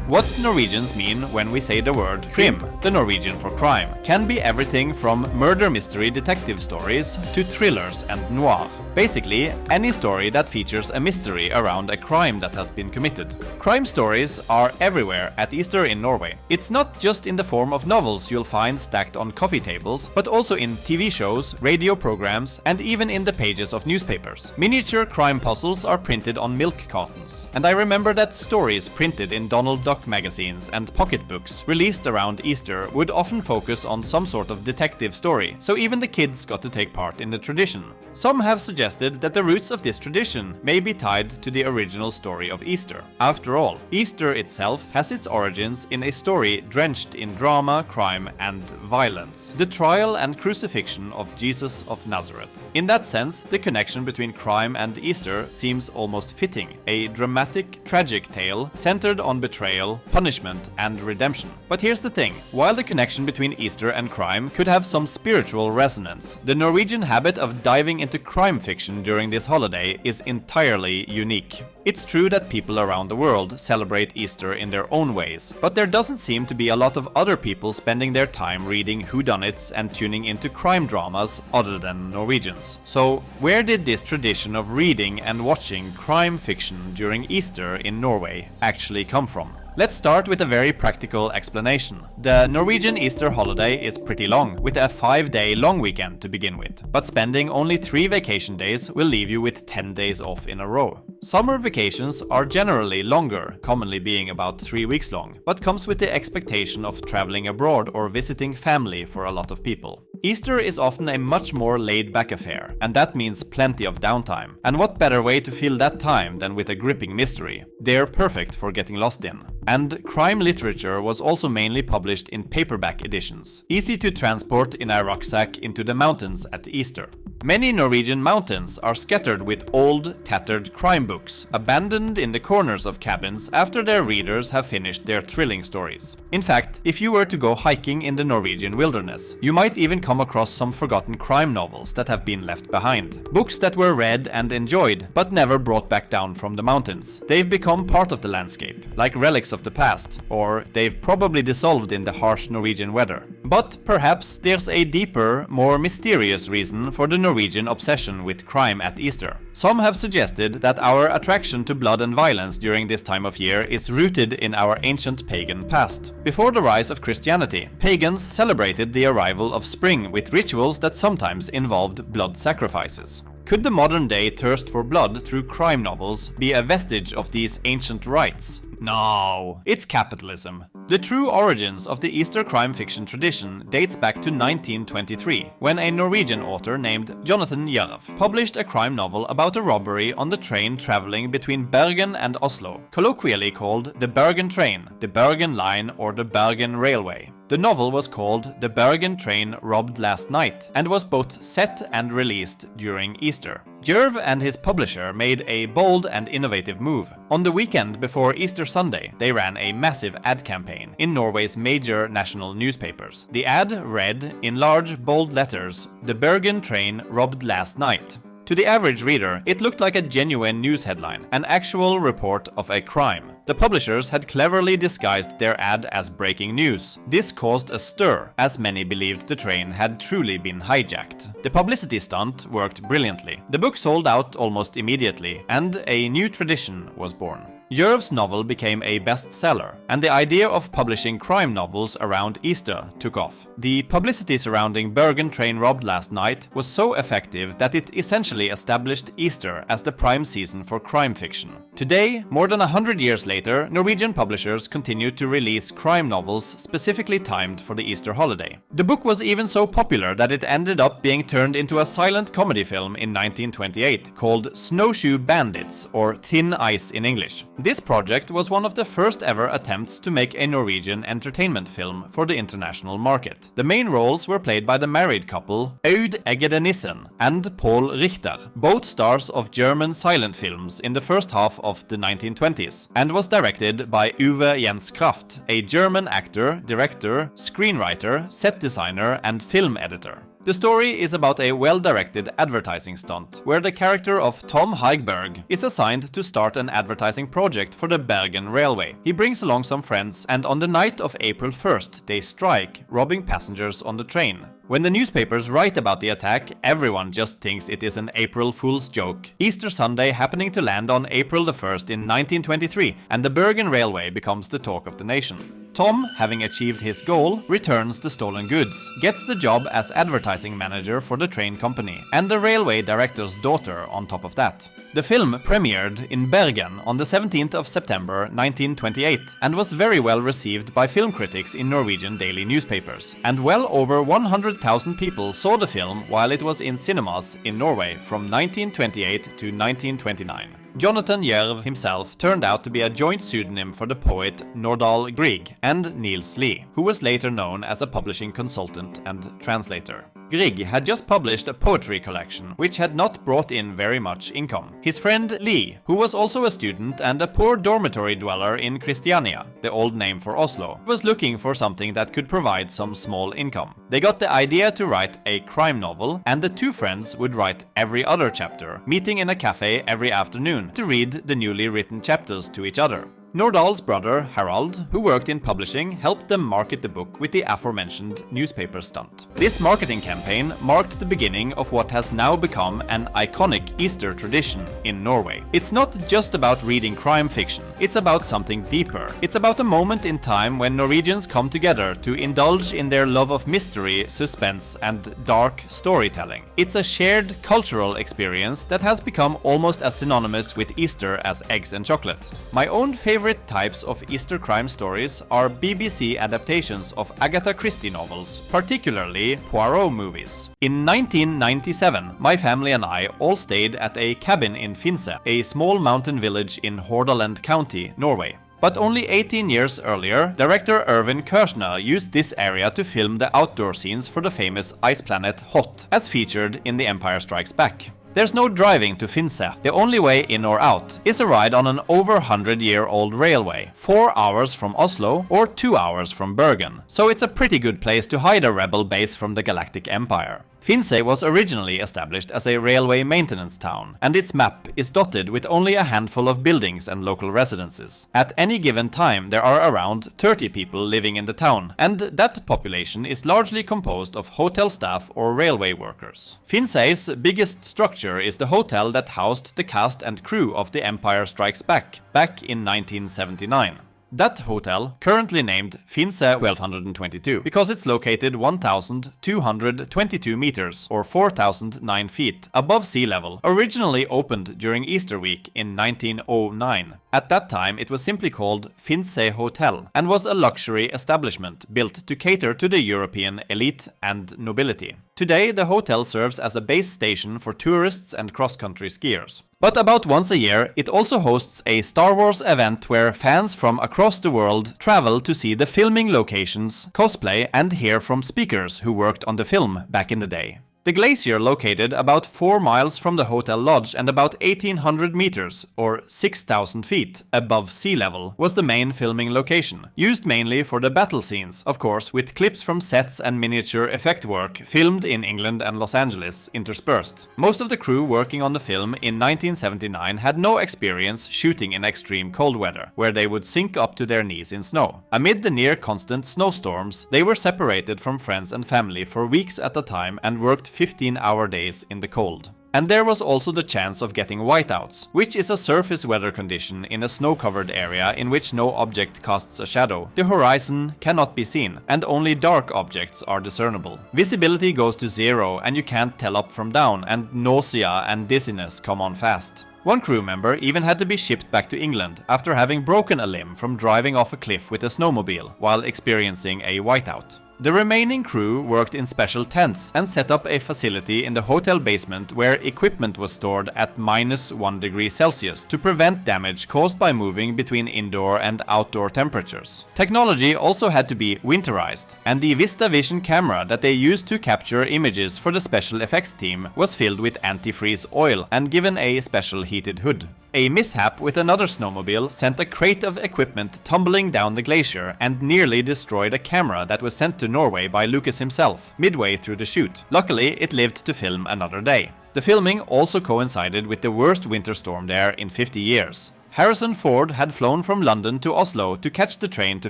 What Norwegians mean when we say the word krim, the Norwegian for crime, can be everything from murder mystery detective stories to thrillers and noir. Basically, any story that features a mystery around a crime that has been committed. Crime stories are everywhere at Easter in Norway. It's not just in the form of novels you'll find stacked on coffee tables, but also in TV shows, radio programs, and even in the pages of newspapers. Miniature crime puzzles are printed on milk cartons, and I remember that stories printed in Donald Duck magazines and pocketbooks released around Easter would often focus on some sort of detective story, so even the kids got to take part in the tradition. Some have suggested that the roots of this tradition may be tied to the original story of Easter. After all, Easter itself has its origins in a story drenched in drama, crime, and violence: the trial and crucifixion of Jesus of Nazareth. In that sense, the connection between crime and Easter seems almost fitting, a dramatic, tragic tale centered on betrayal, punishment, and redemption. But here's the thing: while the connection between Easter and crime could have some spiritual resonance, the Norwegian habit of diving into crime fiction during this holiday is entirely unique. It's true that people around the world celebrate Easter in their own ways, but there doesn't seem to be a lot of other people spending their time reading whodunits and tuning into crime dramas other than Norwegians. So, where did this tradition of reading and watching crime fiction during Easter in Norway actually come from? Let's start with a very practical explanation. The Norwegian Easter holiday is pretty long, with a 5-day long weekend to begin with, but spending only 3 vacation days will leave you with 10 days off in a row. Summer vacations are generally longer, commonly being about 3 weeks long, but comes with the expectation of traveling abroad or visiting family for a lot of people. Easter is often a much more laid-back affair, and that means plenty of downtime. And what better way to fill that time than with a gripping mystery? They're perfect for getting lost in. And crime literature was also mainly published in paperback editions, easy to transport in a rucksack into the mountains at Easter. Many Norwegian mountains are scattered with old, tattered crime books, abandoned in the corners of cabins after their readers have finished their thrilling stories. In fact, if you were to go hiking in the Norwegian wilderness, you might even come across some forgotten crime novels that have been left behind. Books that were read and enjoyed, but never brought back down from the mountains. They've become part of the landscape, like relics of the past, or they've probably dissolved in the harsh Norwegian weather. But perhaps there's a deeper, more mysterious reason for the Norwegian obsession with crime at Easter. Some have suggested that our attraction to blood and violence during this time of year is rooted in our ancient pagan past. Before the rise of Christianity, pagans celebrated the arrival of spring with rituals that sometimes involved blood sacrifices. Could the modern-day thirst for blood through crime novels be a vestige of these ancient rites? No, it's capitalism. The true origins of the Easter crime fiction tradition dates back to 1923, when a Norwegian author named Jonathan Jerv published a crime novel about a robbery on the train traveling between Bergen and Oslo, colloquially called the Bergen Train, the Bergen Line, or the Bergen Railway. The novel was called The Bergen Train Robbed Last Night and was both set and released during Easter. Jerv and his publisher made a bold and innovative move. On the weekend before Easter Sunday, they ran a massive ad campaign in Norway's major national newspapers. The ad read, in large, bold letters, "The Bergen Train Robbed Last Night." To the average reader, it looked like a genuine news headline, an actual report of a crime. The publishers had cleverly disguised their ad as breaking news. This caused a stir, as many believed the train had truly been hijacked. The publicity stunt worked brilliantly. The book sold out almost immediately, and a new tradition was born. Jerv's novel became a bestseller, and the idea of publishing crime novels around Easter took off. The publicity surrounding Bergen Train Robbed Last Night was so effective that it essentially established Easter as the prime season for crime fiction. Today, more than 100 years later, Norwegian publishers continue to release crime novels specifically timed for the Easter holiday. The book was even so popular that it ended up being turned into a silent comedy film in 1928 called Snowshoe Bandits, or Thin Ice in English. This project was one of the first ever attempts to make a Norwegian entertainment film for the international market. The main roles were played by the married couple Aud Eggede Nissen and Paul Richter, both stars of German silent films in the first half of the 1920s, and was directed by Uwe Jens Kraft, a German actor, director, screenwriter, set designer, and film editor. The story is about a well-directed advertising stunt, where the character of Tom Haigberg is assigned to start an advertising project for the Bergen Railway. He brings along some friends, and on the night of April 1st, they strike, robbing passengers on the train. When the newspapers write about the attack, everyone just thinks it is an April Fool's joke. Easter Sunday happening to land on April the 1st in 1923, and the Bergen Railway becomes the talk of the nation. Tom, having achieved his goal, returns the stolen goods, gets the job as advertising manager for the train company, and the railway director's daughter on top of that. The film premiered in Bergen on the 17th of September 1928 and was very well received by film critics in Norwegian daily newspapers. And well over 100,000 people saw the film while it was in cinemas in Norway from 1928 to 1929. Jonathan Jerv himself turned out to be a joint pseudonym for the poet Nordahl Grieg and Niels Lie, who was later known as a publishing consultant and translator. Grieg had just published a poetry collection, which had not brought in very much income. His friend Lie, who was also a student and a poor dormitory dweller in Christiania, the old name for Oslo, was looking for something that could provide some small income. They got the idea to write a crime novel, and the two friends would write every other chapter, meeting in a cafe every afternoon to read the newly written chapters to each other. Nordahl's brother, Harald, who worked in publishing, helped them market the book with the aforementioned newspaper stunt. This marketing campaign marked the beginning of what has now become an iconic Easter tradition in Norway. It's not just about reading crime fiction, it's about something deeper. It's about a moment in time when Norwegians come together to indulge in their love of mystery, suspense, and dark storytelling. It's a shared cultural experience that has become almost as synonymous with Easter as eggs and chocolate. My own favorite favorite types of Easter crime stories are BBC adaptations of Agatha Christie novels, particularly Poirot movies. In 1997, my family and I all stayed at a cabin in Finse, a small mountain village in Hordaland County, Norway. But only 18 years earlier, director Irvin Kershner used this area to film the outdoor scenes for the famous ice planet Hot, as featured in The Empire Strikes Back. There's no driving to Finse. The only way in or out is a ride on an over 100-year-old railway, 4 hours from Oslo or 2 hours from Bergen, so it's a pretty good place to hide a rebel base from the Galactic Empire. Finse was originally established as a railway maintenance town, and its map is dotted with only a handful of buildings and local residences. At any given time, there are around 30 people living in the town, and that population is largely composed of hotel staff or railway workers. Finse's biggest structure is the hotel that housed the cast and crew of The Empire Strikes Back in 1979. That hotel, currently named Finse 1222, because it's located 1,222 meters or 4,009 feet above sea level, originally opened during Easter week in 1909. At that time it was simply called Finse Hotel and was a luxury establishment built to cater to the European elite and nobility. Today the hotel serves as a base station for tourists and cross-country skiers. But about once a year, it also hosts a Star Wars event where fans from across the world travel to see the filming locations, cosplay, and hear from speakers who worked on the film back in the day. The glacier, located about 4 miles from the hotel lodge and about 1,800 meters, or 6,000 feet, above sea level, was the main filming location, used mainly for the battle scenes, of course, with clips from sets and miniature effect work filmed in England and Los Angeles interspersed. Most of the crew working on the film in 1979 had no experience shooting in extreme cold weather, where they would sink up to their knees in snow. Amid the near-constant snowstorms, they were separated from friends and family for weeks at a time and worked 15-hour days in the cold. And there was also the chance of getting whiteouts, which is a surface weather condition in a snow-covered area in which no object casts a shadow. The horizon cannot be seen, and only dark objects are discernible. Visibility goes to zero and you can't tell up from down, and nausea and dizziness come on fast. One crew member even had to be shipped back to England after having broken a limb from driving off a cliff with a snowmobile while experiencing a whiteout. The remaining crew worked in special tents and set up a facility in the hotel basement where equipment was stored at -1 degree Celsius to prevent damage caused by moving between indoor and outdoor temperatures. Technology also had to be winterized, and the VistaVision camera that they used to capture images for the special effects team was filled with antifreeze oil and given a special heated hood. A mishap with another snowmobile sent a crate of equipment tumbling down the glacier and nearly destroyed a camera that was sent to Norway by Lucas himself midway through the shoot. Luckily, it lived to film another day. The filming also coincided with the worst winter storm there in 50 years. Harrison Ford had flown from London to Oslo to catch the train to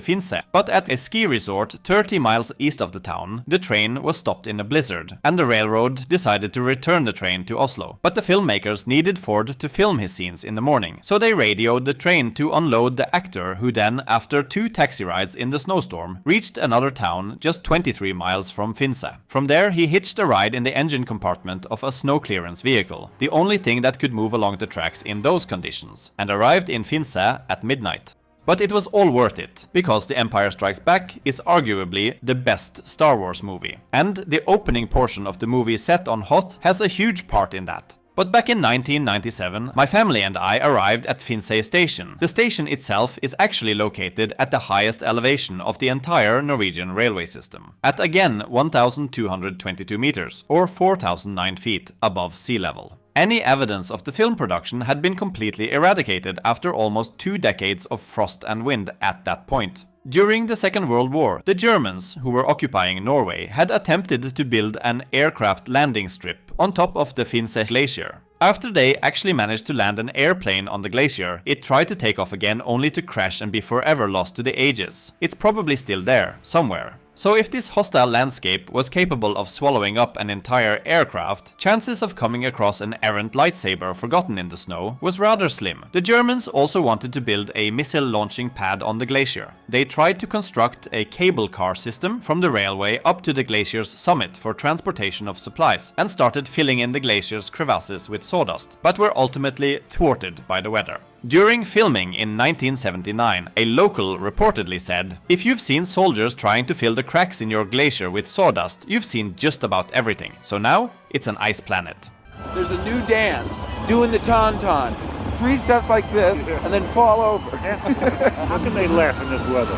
Finse, but at a ski resort 30 miles east of the town, the train was stopped in a blizzard, and the railroad decided to return the train to Oslo. But the filmmakers needed Ford to film his scenes in the morning, so they radioed the train to unload the actor, who then, after 2 taxi rides in the snowstorm, reached another town just 23 miles from Finse. From there, he hitched a ride in the engine compartment of a snow clearance vehicle, the only thing that could move along the tracks in those conditions, and arrived in Finse at midnight. But it was all worth it, because The Empire Strikes Back is arguably the best Star Wars movie, and the opening portion of the movie set on Hoth has a huge part in that. But back in 1997, my family and I arrived at Finse Station. The station itself is actually located at the highest elevation of the entire Norwegian railway system, at again 1,222 meters, or 4,009 feet above sea level. Any evidence of the film production had been completely eradicated after almost 2 decades of frost and wind at that point. During the Second World War, the Germans, who were occupying Norway, had attempted to build an aircraft landing strip on top of the Finse glacier. After they actually managed to land an airplane on the glacier, it tried to take off again only to crash and be forever lost to the ages. It's probably still there, somewhere. So if this hostile landscape was capable of swallowing up an entire aircraft, chances of coming across an errant lightsaber forgotten in the snow was rather slim. The Germans also wanted to build a missile launching pad on the glacier. They tried to construct a cable car system from the railway up to the glacier's summit for transportation of supplies, and started filling in the glacier's crevasses with sawdust, but were ultimately thwarted by the weather. During filming in 1979, a local reportedly said, "If you've seen soldiers trying to fill the cracks in your glacier with sawdust, you've seen just about everything. So now, it's an ice planet." There's a new dance, doing the tauntaun. 3 steps like this, and then fall over. How can they laugh in this weather?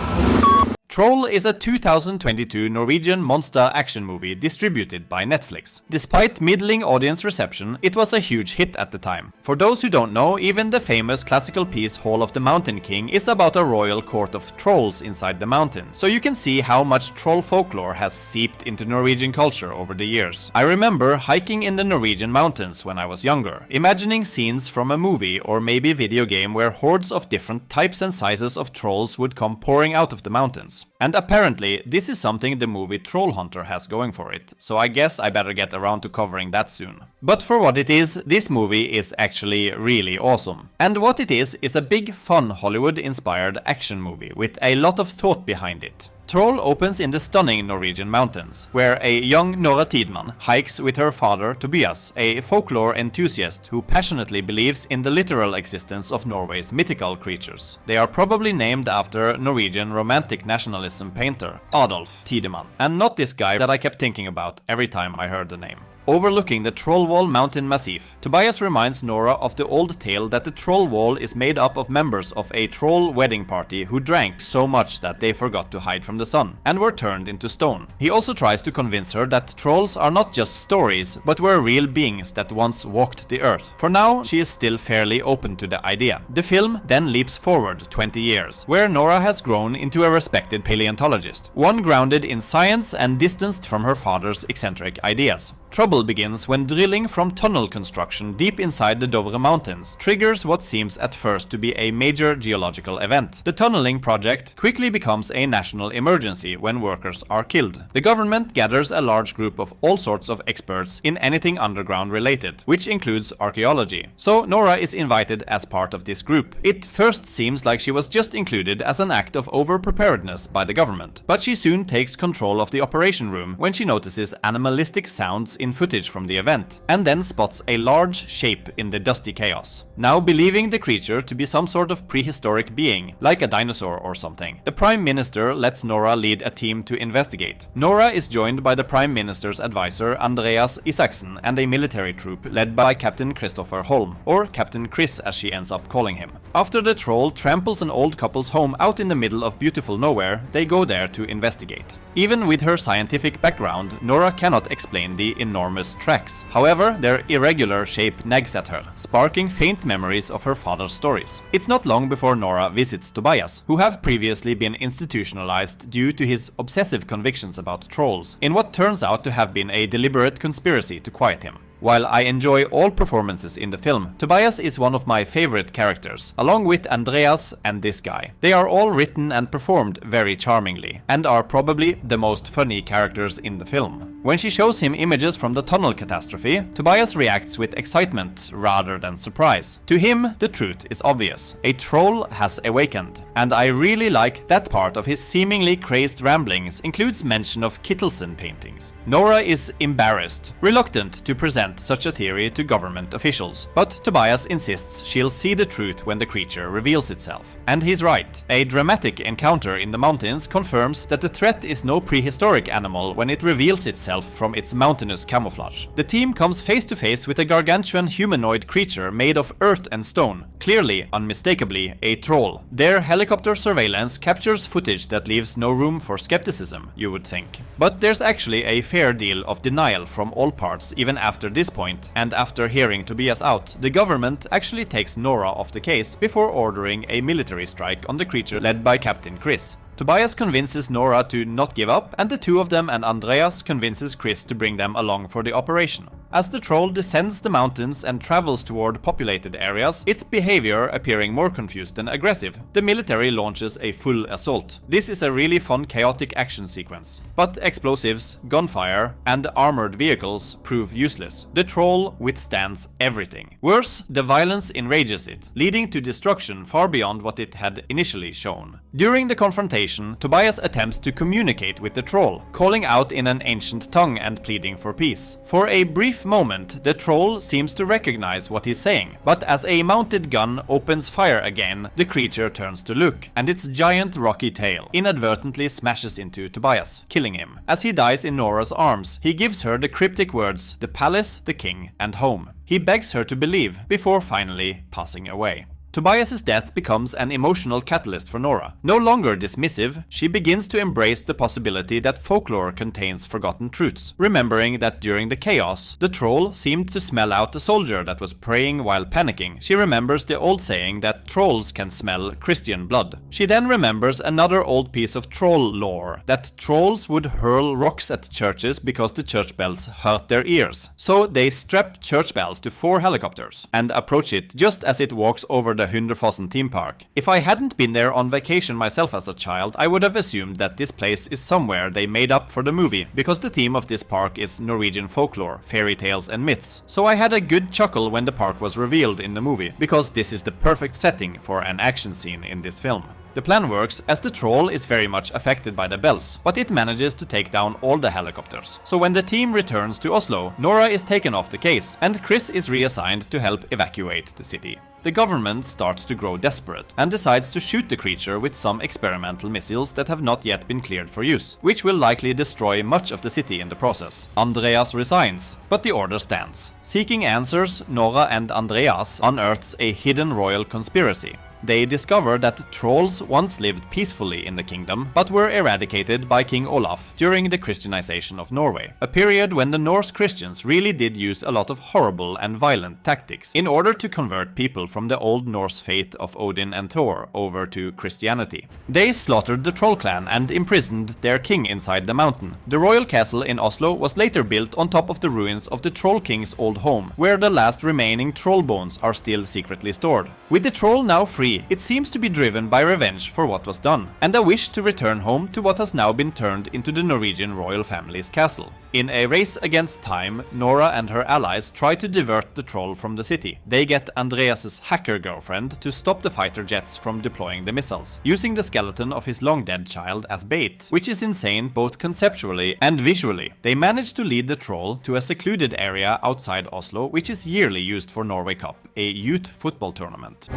Troll is a 2022 Norwegian monster action movie distributed by Netflix. Despite middling audience reception, it was a huge hit at the time. For those who don't know, even the famous classical piece Hall of the Mountain King is about a royal court of trolls inside the mountain, so you can see how much troll folklore has seeped into Norwegian culture over the years. I remember hiking in the Norwegian mountains when I was younger, imagining scenes from a movie or maybe video game where hordes of different types and sizes of trolls would come pouring out of the mountains. And apparently, this is something the movie Troll Hunter has going for it, so I guess I better get around to covering that soon. But for what it is, this movie is actually really awesome. And what it is a big, fun Hollywood-inspired action movie with a lot of thought behind it. Troll opens in the stunning Norwegian mountains, where a young Nora Tidman hikes with her father Tobias, a folklore enthusiast who passionately believes in the literal existence of Norway's mythical creatures. They are probably named after Norwegian romantic nationalism painter Adolf Tidemann, and not this guy that I kept thinking about every time I heard the name. Overlooking the Trollwall mountain massif, Tobias reminds Nora of the old tale that the troll wall is made up of members of a troll wedding party who drank so much that they forgot to hide from the sun and were turned into stone. He also tries to convince her that trolls are not just stories, but were real beings that once walked the earth. For now, she is still fairly open to the idea. The film then leaps forward 20 years, where Nora has grown into a respected paleontologist, one grounded in science and distanced from her father's eccentric ideas. Trouble begins when drilling from tunnel construction deep inside the Dovre Mountains triggers what seems at first to be a major geological event. The tunneling project quickly becomes a national emergency when workers are killed. The government gathers a large group of all sorts of experts in anything underground related, which includes archaeology. So Nora is invited as part of this group. It first seems like she was just included as an act of over-preparedness by the government, but she soon takes control of the operation room when she notices animalistic sounds in footage from the event, and then spots a large shape in the dusty chaos. Now believing the creature to be some sort of prehistoric being, like a dinosaur or something, the Prime Minister lets Nora lead a team to investigate. Nora is joined by the Prime Minister's advisor Andreas Isaksen and a military troop led by Captain Christopher Holm, or Captain Chris as she ends up calling him. After the troll tramples an old couple's home out in the middle of beautiful nowhere, they go there to investigate. Even with her scientific background, Nora cannot explain the enormous tracks. However, their irregular shape nags at her, sparking faint memories of her father's stories. It's not long before Nora visits Tobias, who have previously been institutionalized due to his obsessive convictions about trolls, in what turns out to have been a deliberate conspiracy to quiet him. While I enjoy all performances in the film, Tobias is one of my favorite characters, along with Andreas and this guy. They are all written and performed very charmingly, and are probably the most funny characters in the film. When she shows him images from the tunnel catastrophe, Tobias reacts with excitement rather than surprise. To him, the truth is obvious. A troll has awakened, and I really like that part of his seemingly crazed ramblings includes mention of Kittelsen paintings. Nora is embarrassed, reluctant to present such a theory to government officials, but Tobias insists she'll see the truth when the creature reveals itself. And he's right. A dramatic encounter in the mountains confirms that the threat is no prehistoric animal when it reveals itself from its mountainous camouflage. The team comes face to face with a gargantuan humanoid creature made of earth and stone, clearly, unmistakably, a troll. Their helicopter surveillance captures footage that leaves no room for skepticism, you would think. But there's actually a fair deal of denial from all parts even after this point, and after hearing Tobias out, the government actually takes Nora off the case before ordering a military strike on the creature led by Captain Chris. Tobias convinces Nora to not give up, and the two of them and Andreas convinces Chris to bring them along for the operation. As the troll descends the mountains and travels toward populated areas, its behavior appearing more confused than aggressive, the military launches a full assault. This is a really fun chaotic action sequence. But explosives, gunfire, and armored vehicles prove useless. The troll withstands everything. Worse, the violence enrages it, leading to destruction far beyond what it had initially shown. During the confrontation, Tobias attempts to communicate with the troll, calling out in an ancient tongue and pleading for peace. For a brief brief moment, the troll seems to recognize what he's saying, but as a mounted gun opens fire again, the creature turns to look, and its giant rocky tail inadvertently smashes into Tobias, killing him. As he dies in Nora's arms, he gives her the cryptic words, the palace, the king, and home. He begs her to believe, before finally passing away. Tobias's death becomes an emotional catalyst for Nora. No longer dismissive, she begins to embrace the possibility that folklore contains forgotten truths, remembering that during the chaos, the troll seemed to smell out a soldier that was praying while panicking. She remembers the old saying that trolls can smell Christian blood. She then remembers another old piece of troll lore, that trolls would hurl rocks at churches because the church bells hurt their ears. So they strap church bells to 4 helicopters and approach it just as it walks over the Hunderfossen theme park. If I hadn't been there on vacation myself as a child, I would have assumed that this place is somewhere they made up for the movie, because the theme of this park is Norwegian folklore, fairy tales and myths. So I had a good chuckle when the park was revealed in the movie, because this is the perfect setting for an action scene in this film. The plan works as the troll is very much affected by the bells, but it manages to take down all the helicopters. So when the team returns to Oslo, Nora is taken off the case, and Chris is reassigned to help evacuate the city. The government starts to grow desperate and decides to shoot the creature with some experimental missiles that have not yet been cleared for use, which will likely destroy much of the city in the process. Andreas resigns, but the order stands. Seeking answers, Nora and Andreas unearths a hidden royal conspiracy. They discover that trolls once lived peacefully in the kingdom, but were eradicated by King Olaf during the Christianization of Norway, a period when the Norse Christians really did use a lot of horrible and violent tactics in order to convert people from the old Norse faith of Odin and Thor over to Christianity. They slaughtered the troll clan and imprisoned their king inside the mountain. The royal castle in Oslo was later built on top of the ruins of the Troll King's old home, where the last remaining troll bones are still secretly stored. With the troll now free, it seems to be driven by revenge for what was done, and a wish to return home to what has now been turned into the Norwegian royal family's castle. In a race against time, Nora and her allies try to divert the troll from the city. They get Andreas's hacker girlfriend to stop the fighter jets from deploying the missiles, using the skeleton of his long-dead child as bait, which is insane both conceptually and visually. They manage to lead the troll to a secluded area outside Oslo, which is yearly used for Norway Cup, a youth football tournament.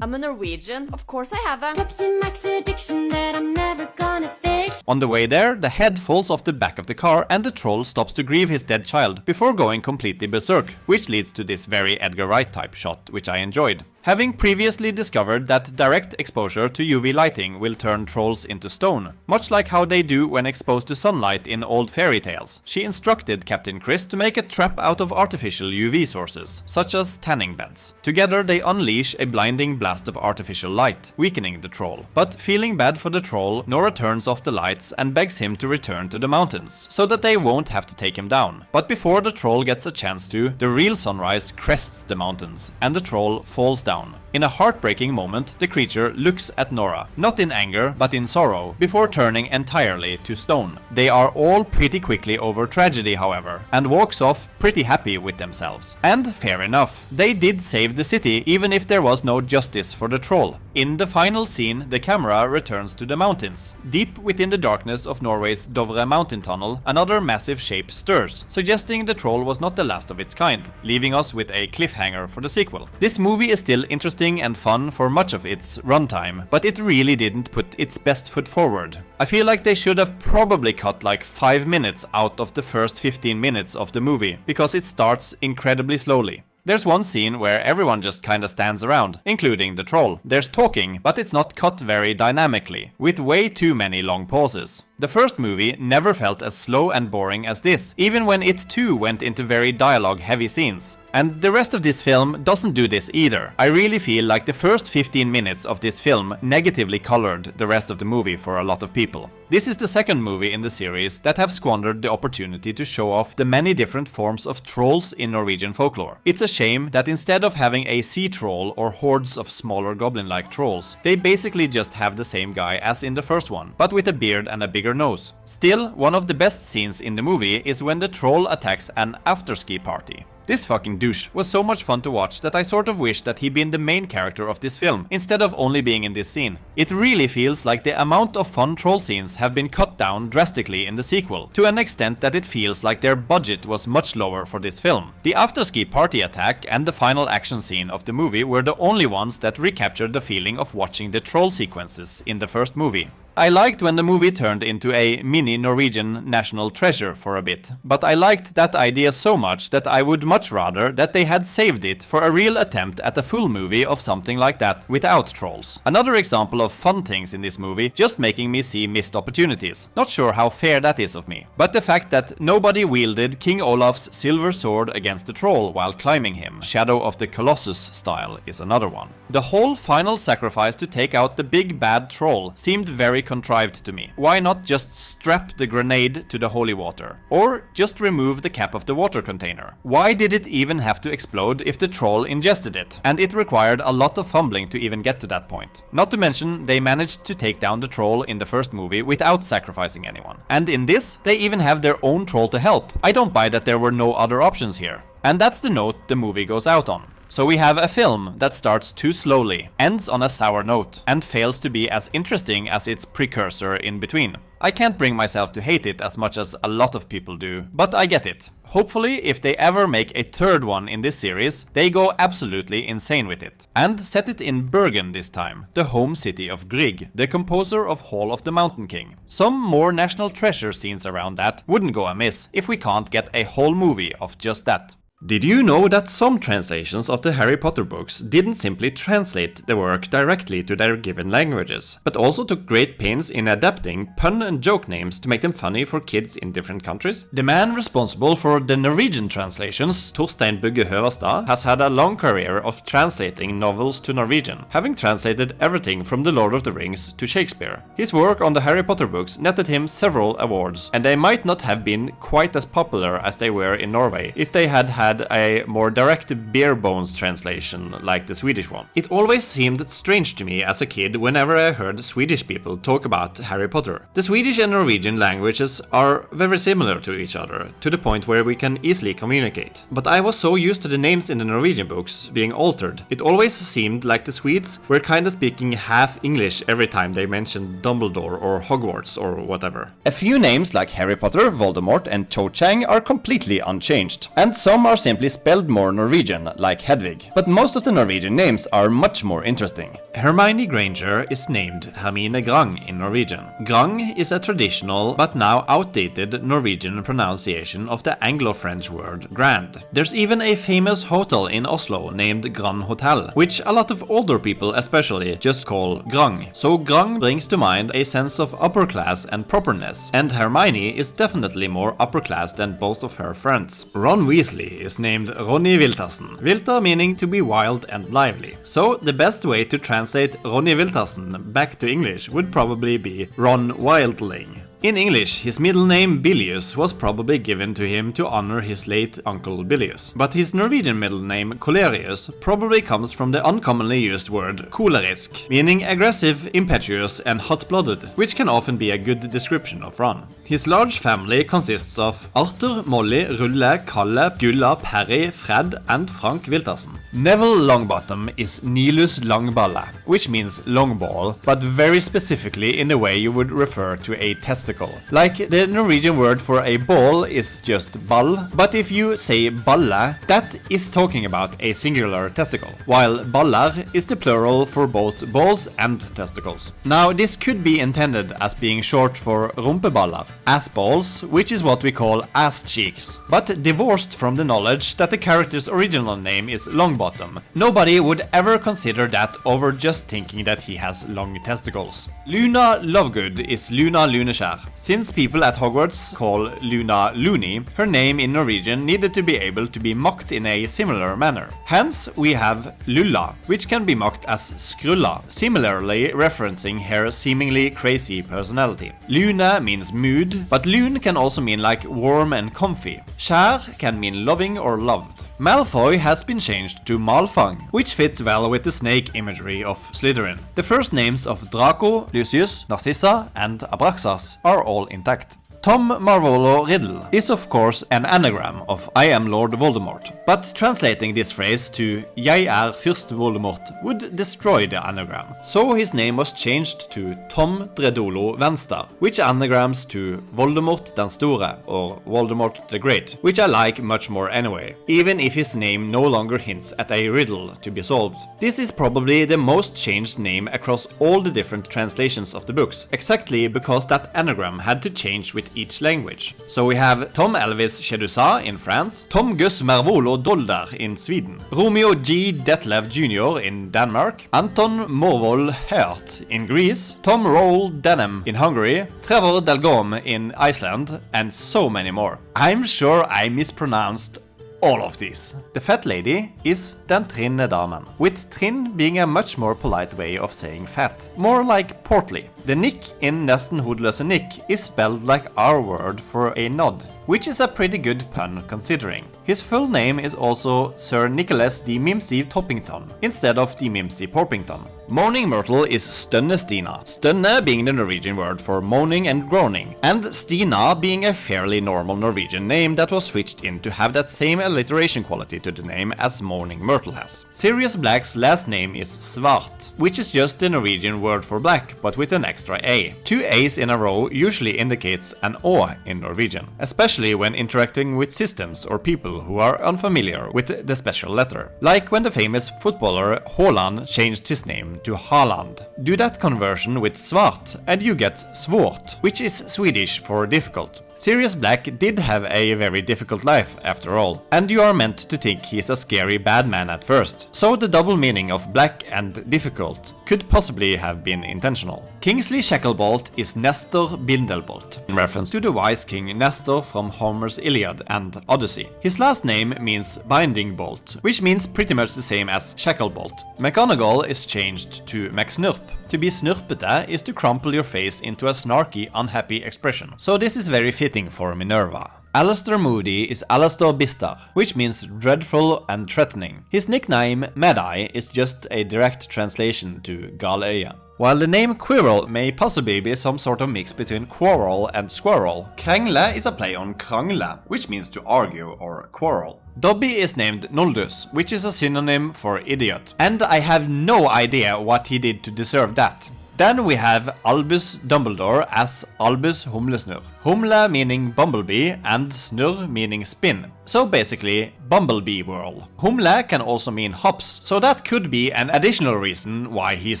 I'm a Norwegian. Of course I have a Pepsi Max addiction that I'm never gonna fix. On the way there, the head falls off the back of the car and the troll stops to grieve his dead child before going completely berserk, which leads to this very Edgar Wright type shot, which I enjoyed. Having previously discovered that direct exposure to UV lighting will turn trolls into stone, much like how they do when exposed to sunlight in old fairy tales, she instructed Captain Chris to make a trap out of artificial UV sources, such as tanning beds. Together they unleash a blinding blast of artificial light, weakening the troll. But feeling bad for the troll, Nora turns off the lights and begs him to return to the mountains, so that they won't have to take him down. But before the troll gets a chance to, the real sunrise crests the mountains, and the troll falls down. In a heartbreaking moment, the creature looks at Nora, not in anger, but in sorrow, before turning entirely to stone. They are all pretty quickly over tragedy, however, and walks off pretty happy with themselves. And fair enough, they did save the city, even if there was no justice for the troll. In the final scene, the camera returns to the mountains. Deep within the darkness of Norway's Dovre mountain tunnel, another massive shape stirs, suggesting the troll was not the last of its kind, leaving us with a cliffhanger for the sequel. This movie is still interesting and fun for much of its runtime, but it really didn't put its best foot forward. I feel like they should have probably cut like 5 minutes out of the first 15 minutes of the movie, because it starts incredibly slowly. There's one scene where everyone just kinda stands around, including the troll. There's talking, but it's not cut very dynamically, with way too many long pauses. The first movie never felt as slow and boring as this, even when it too went into very dialogue-heavy scenes. And the rest of this film doesn't do this either. I really feel like the first 15 minutes of this film negatively colored the rest of the movie for a lot of people. This is the second movie in the series that have squandered the opportunity to show off the many different forms of trolls in Norwegian folklore. It's a shame that instead of having a sea troll or hordes of smaller goblin-like trolls, they basically just have the same guy as in the first one, but with a beard and a bigger nose. Still, one of the best scenes in the movie is when the troll attacks an afterski party. This fucking douche was so much fun to watch that I sort of wish that he'd been the main character of this film, instead of only being in this scene. It really feels like the amount of fun troll scenes have been cut down drastically in the sequel, to an extent that it feels like their budget was much lower for this film. The afterski party attack and the final action scene of the movie were the only ones that recaptured the feeling of watching the troll sequences in the first movie. I liked when the movie turned into a mini Norwegian national treasure for a bit, but I liked that idea so much that I would much rather that they had saved it for a real attempt at a full movie of something like that without trolls. Another example of fun things in this movie, just making me see missed opportunities. Not sure how fair that is of me, but the fact that nobody wielded King Olaf's silver sword against the troll while climbing him, Shadow of the Colossus style, is another one. The whole final sacrifice to take out the big bad troll seemed very contrived to me. Why not just strap the grenade to the holy water? Or just remove the cap of the water container? Why did it even have to explode if the troll ingested it? And it required a lot of fumbling to even get to that point. Not to mention, they managed to take down the troll in the first movie without sacrificing anyone. And in this, they even have their own troll to help. I don't buy that there were no other options here. And that's the note the movie goes out on. So we have a film that starts too slowly, ends on a sour note, and fails to be as interesting as its precursor in between. I can't bring myself to hate it as much as a lot of people do, but I get it. Hopefully, if they ever make a third one in this series, they go absolutely insane with it. And set it in Bergen this time, the home city of Grieg, the composer of Hall of the Mountain King. Some more national treasure scenes around that wouldn't go amiss if we can't get a whole movie of just that. Did you know that some translations of the Harry Potter books didn't simply translate the work directly to their given languages, but also took great pains in adapting pun and joke names to make them funny for kids in different countries? The man responsible for the Norwegian translations, Torstein Bugge Høverstad, has had a long career of translating novels to Norwegian, having translated everything from The Lord of the Rings to Shakespeare. His work on the Harry Potter books netted him several awards, and they might not have been quite as popular as they were in Norway if they had a more direct bare bones translation like the Swedish one. It always seemed strange to me as a kid whenever I heard Swedish people talk about Harry Potter. The Swedish and Norwegian languages are very similar to each other, to the point where we can easily communicate. But I was so used to the names in the Norwegian books being altered, it always seemed like the Swedes were kinda speaking half English every time they mentioned Dumbledore or Hogwarts or whatever. A few names like Harry Potter, Voldemort and Cho Chang are completely unchanged, and some are simply spelled more Norwegian, like Hedvig. But most of the Norwegian names are much more interesting. Hermione Granger is named Hermine Grang in Norwegian. Grang is a traditional but now outdated Norwegian pronunciation of the Anglo-French word grand. There's even a famous hotel in Oslo named Grand Hotel, which a lot of older people especially just call Grang. So Grang brings to mind a sense of upper class and properness, and Hermione is definitely more upper class than both of her friends. Ron Weasley is named Ronny Wiltersen, Wilter meaning to be wild and lively. So the best way to translate Ronny Wiltersen back to English would probably be Ron Wildling. In English, his middle name Bilius was probably given to him to honor his late uncle Bilius, but his Norwegian middle name Colerius probably comes from the uncommonly used word kolerisk, meaning aggressive, impetuous and hot-blooded, which can often be a good description of Ron. His large family consists of Arthur, Molly, Rulle, Kalle, Gulla, Perry, Fred and Frank Wiltersen. Neville Longbottom is Nilus Langballe, which means long ball, but very specifically in the way you would refer to a testicle. Like the Norwegian word for a ball is just ball, but if you say balle, that is talking about a singular testicle, while ballar is the plural for both balls and testicles. Now this could be intended as being short for rumpeballar, ass balls, which is what we call ass cheeks, but divorced from the knowledge that the character's original name is Longbottom. Nobody would ever consider that over just thinking that he has long testicles. Luna Lovegood is Luna Luneskjær. Since people at Hogwarts call Luna Loony, her name in Norwegian needed to be able to be mocked in a similar manner. Hence, we have Lulla, which can be mocked as Skrulla, similarly referencing her seemingly crazy personality. Luna means mood, but Lune can also mean like warm and comfy. Skjær can mean loving or loved. Malfoy has been changed to Malfang, which fits well with the snake imagery of Slytherin. The first names of Draco, Lucius, Narcissa and Abraxas are all intact. Tom Marvolo Riddle is of course an anagram of I am Lord Voldemort, but translating this phrase to Jeg Fyrst Voldemort would destroy the anagram. So his name was changed to Tom Dredolo Venstar, which anagrams to Voldemort den Store or Voldemort the Great, which I like much more anyway, even if his name no longer hints at a riddle to be solved. This is probably the most changed name across all the different translations of the books, exactly because that anagram had to change with each language. So we have Tom Elvis Chedusa in France, Tom Gus Mervolo Dolder in Sweden, Romeo G. Detlev Jr. in Denmark, Anton Morvol Hert in Greece, Tom Roald Denham in Hungary, Trevor Delgome in Iceland, and so many more. I'm sure I mispronounced all of these. The fat lady is Den Trinne Damen, with Trinn being a much more polite way of saying fat, more like portly. The Nick in Nesten Hodeløse Nick is spelled like our word for a nod, which is a pretty good pun considering. His full name is also Sir Nicholas de Mimsy Toppington, instead of de Mimsy Porpington. Moaning Myrtle is Stønne Stina, Stønne being the Norwegian word for moaning and groaning, and Stina being a fairly normal Norwegian name that was switched in to have that same alliteration quality to the name as Moaning Myrtle has. Sirius Black's last name is Svart, which is just the Norwegian word for black, but with an extra A. 2 A's in a row usually indicates an Å in Norwegian, especially when interacting with systems or people who are unfamiliar with the special letter. Like when the famous footballer Haaland changed his name to Haaland. Do that conversion with Svart and you get Svårt, which is Swedish for difficult. Sirius Black did have a very difficult life after all, and you are meant to think he's a scary bad man at first, so the double meaning of black and difficult could possibly have been intentional. Kingsley Shacklebolt is Nestor Bindelbolt, in reference to the wise king Nestor from Homer's Iliad and Odyssey. His last name means binding bolt, which means pretty much the same as Shacklebolt. McGonagall is changed to McSnurp. To be snurpete is to crumple your face into a snarky, unhappy expression, so this is very fitting for Minerva. Alistair Moody is Alastor Bistar, which means dreadful and threatening. His nickname Mad-Eye is just a direct translation to Galøye. While the name Quirrell may possibly be some sort of mix between quarrel and squirrel, Krangle is a play on krangle, which means to argue or quarrel. Dobby is named Noldus, which is a synonym for idiot, and I have no idea what he did to deserve that. Then we have Albus Dumbledore as Albus Humlesnurr. Humle meaning bumblebee and snurr meaning spin. So basically, bumblebee whirl. Humle can also mean hops, so that could be an additional reason why he's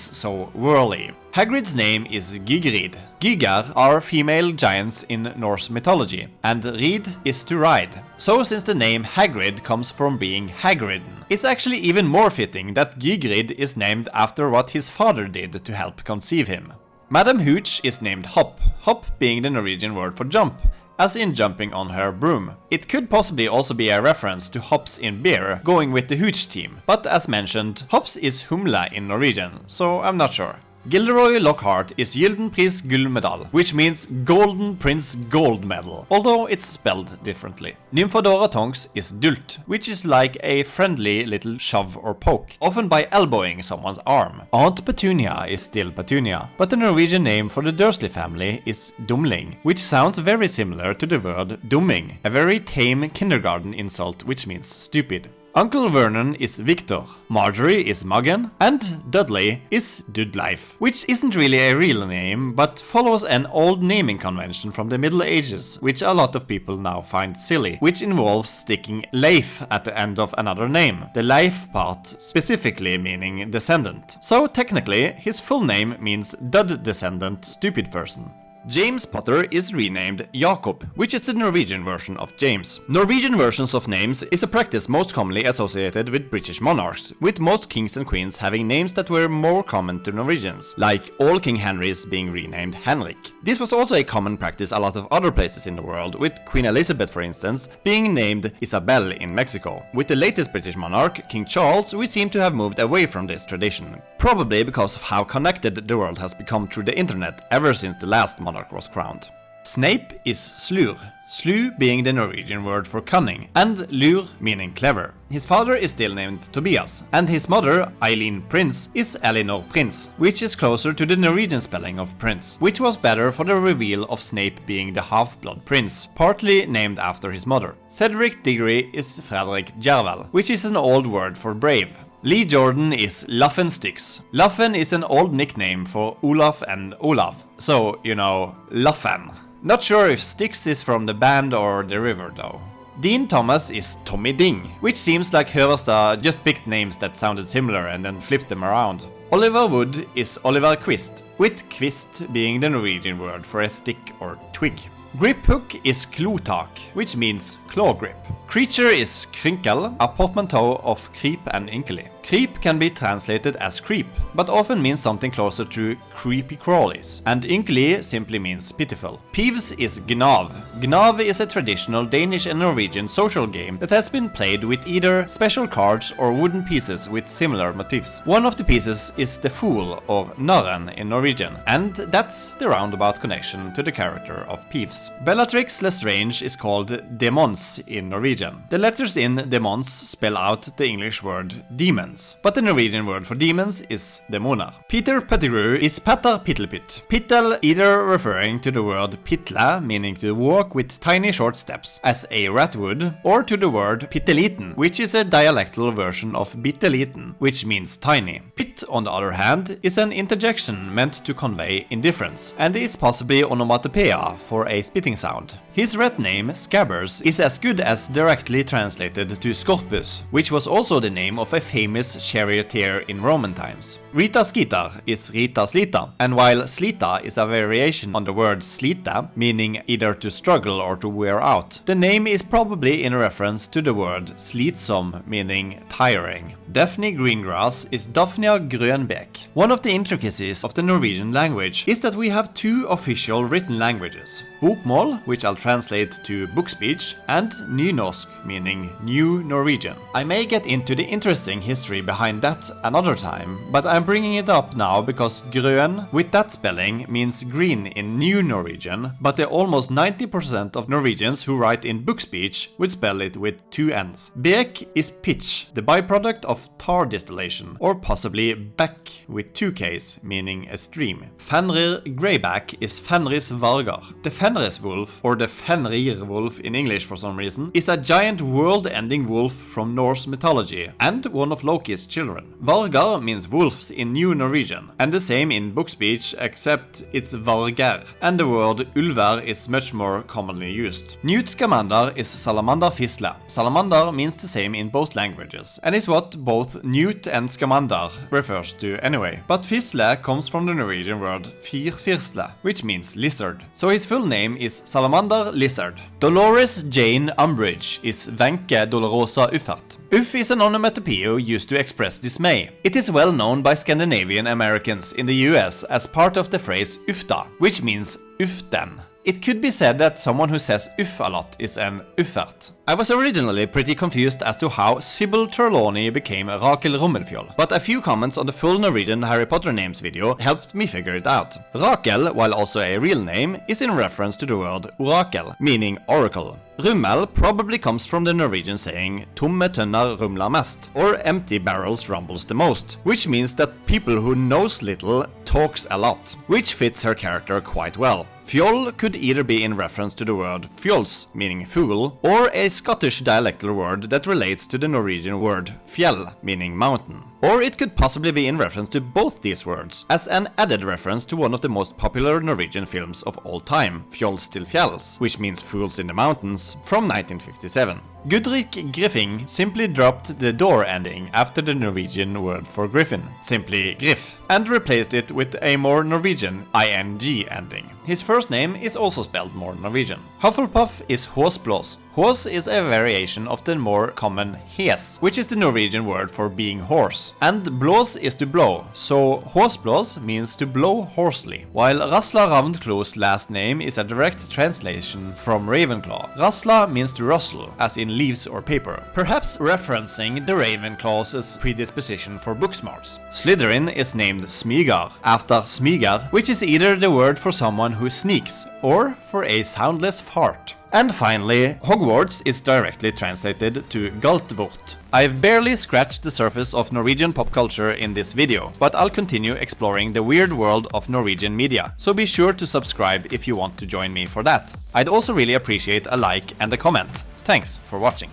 so whirly. Hagrid's name is Gygrid. Gygar are female giants in Norse mythology, and rid is to ride. So since the name Hagrid comes from being hagridden, it's actually even more fitting that Gygrid is named after what his father did to help conceive him. Madam Hooch is named Hop, Hop being the Norwegian word for jump, as in jumping on her broom. It could possibly also be a reference to hops in beer, going with the Hooch team, but as mentioned, hops is humla in Norwegian, so I'm not sure. Gilderoy Lockhart is Gyldenpris Gullmedal, which means Golden Prince Gold Medal, although it's spelled differently. Nymphadora Tonks is Dult, which is like a friendly little shove or poke, often by elbowing someone's arm. Aunt Petunia is still Petunia, but the Norwegian name for the Dursley family is Dumling, which sounds very similar to the word dumming, a very tame kindergarten insult which means stupid. Uncle Vernon is Victor, Marjorie is Magen, and Dudley is Dudleif, which isn't really a real name, but follows an old naming convention from the Middle Ages, which a lot of people now find silly, which involves sticking Leif at the end of another name, the Leif part specifically meaning descendant. So technically, his full name means Dud descendant stupid person. James Potter is renamed Jakob, which is the Norwegian version of James. Norwegian versions of names is a practice most commonly associated with British monarchs, with most kings and queens having names that were more common to Norwegians, like all King Henrys being renamed Henrik. This was also a common practice a lot of other places in the world, with Queen Elizabeth, for instance, being named Isabel in Mexico. With the latest British monarch, King Charles, we seem to have moved away from this tradition, probably because of how connected the world has become through the internet ever since the last monarch was crowned. Snape is Slur. Slu being the Norwegian word for cunning, and lur meaning clever. His father is still named Tobias, and his mother, Eileen Prince, is Elinor Prince, which is closer to the Norwegian spelling of Prince, which was better for the reveal of Snape being the half-blood prince, partly named after his mother. Cedric Diggory is Frederick Jervel, which is an old word for brave. Lee Jordan is Luffen Styx. Luffen is an old nickname for Olaf and Olav, so, you know, Luffen. Not sure if Styx is from the band or the river though. Dean Thomas is Tommy Ding, which seems like Høverstad just picked names that sounded similar and then flipped them around. Oliver Wood is Oliver Quist, with quist being the Norwegian word for a stick or twig. Grip hook is klotak, which means claw grip. Creature is krynkel, a portmanteau of creep and inkly. Creep can be translated as creep, but often means something closer to creepy crawlies, and inkly simply means pitiful. Peeves is gnav. Gnav is a traditional Danish and Norwegian social game that has been played with either special cards or wooden pieces with similar motifs. One of the pieces is the fool, or narren in Norwegian, and that's the roundabout connection to the character of Peeves. Bellatrix Lestrange is called demons in Norwegian. The letters in demons spell out the English word demons, but the Norwegian word for demons is demoner. Peter Pettigrew is Petter Pittelpytt. Pittel either referring to the word pitle, meaning to walk with tiny short steps, as a rat would, or to the word pitteliten, which is a dialectal version of bitteliten, which means tiny. Pit, on the other hand, is an interjection meant to convey indifference, and is possibly onomatopoeia for a spitting sound. His red name, Scabbers, is as good as directly translated to Scorpus, which was also the name of a famous charioteer in Roman times. Rita Skeeter is Rita Slita, and while Slita is a variation on the word slita, meaning either to struggle or to wear out, the name is probably in reference to the word slitsom, meaning tiring. Daphne Greengrass is Daphnia Grønbekk. One of the intricacies of the Norwegian language is that we have two official written languages. Bokmål, which I'll translate to book speech, and Nynorsk, meaning New Norwegian. I may get into the interesting history behind that another time, but I'm bringing it up now because grøn, with that spelling, means green in New Norwegian, but the almost 90% of Norwegians who write in book speech would spell it with two N's. Bek is pitch, the byproduct of tar distillation, or possibly beck with two K's, meaning a stream. Fenrir greyback is Fenris vargar. The Fenris wolf, or the Fenrir wolf in English for some reason, is a giant world-ending wolf from Norse mythology, and one of Loki's children. Vargar means wolves in New Norwegian, and the same in book speech, except it's varger, and the word ulver is much more commonly used. Newt Scamander is Salamander fisle. Salamander means the same in both languages, and is what both Newt and Scamander refers to anyway. But fisle comes from the Norwegian word firfirsle, which means lizard, so his full name is Salamander Lizard. Dolores Jane Umbridge is Wenche Dolorosa Uffert. Uff is an onomatopoeia used to express dismay. It is well known by Scandinavian Americans in the US as part of the phrase ufta, which means uften. It could be said that someone who says uff a lot is an uffert. I was originally pretty confused as to how Sybil Trelawney became Rakel Rummelfjoll, but a few comments on the full Norwegian Harry Potter names video helped me figure it out. Rakel, while also a real name, is in reference to the word orakel, meaning oracle. Rummel probably comes from the Norwegian saying tomme tønner rumler mest, or empty barrels rumbles the most, which means that people who knows little talks a lot, which fits her character quite well. Fjoll could either be in reference to the word fjols, meaning fool, or a Scottish dialectal word that relates to the Norwegian word fjell, meaning mountain. Or it could possibly be in reference to both these words, as an added reference to one of the most popular Norwegian films of all time, Fjols til fjells, which means Fools in the Mountains, from 1957. Gudrik Griffing simply dropped the door ending after the Norwegian word for griffin, simply griff, and replaced it with a more Norwegian ing ending. His first name is also spelled more Norwegian. Hufflepuff is Håsblås. Hås is a variation of the more common hes, which is the Norwegian word for being hoarse. And blås is to blow, so Håsblås means to blow hoarsely. While Rasla Ravnklo's last name is a direct translation from Ravenclaw. Rasla means to rustle, as in leaves or paper, perhaps referencing the Ravenclaw's predisposition for book smarts. Slytherin is named Smygar, after Smygar, which is either the word for someone who sneaks, or for a soundless fart. And finally, Hogwarts is directly translated to Galtvort. I've barely scratched the surface of Norwegian pop culture in this video, but I'll continue exploring the weird world of Norwegian media, so be sure to subscribe if you want to join me for that. I'd also really appreciate a like and a comment. Thanks for watching.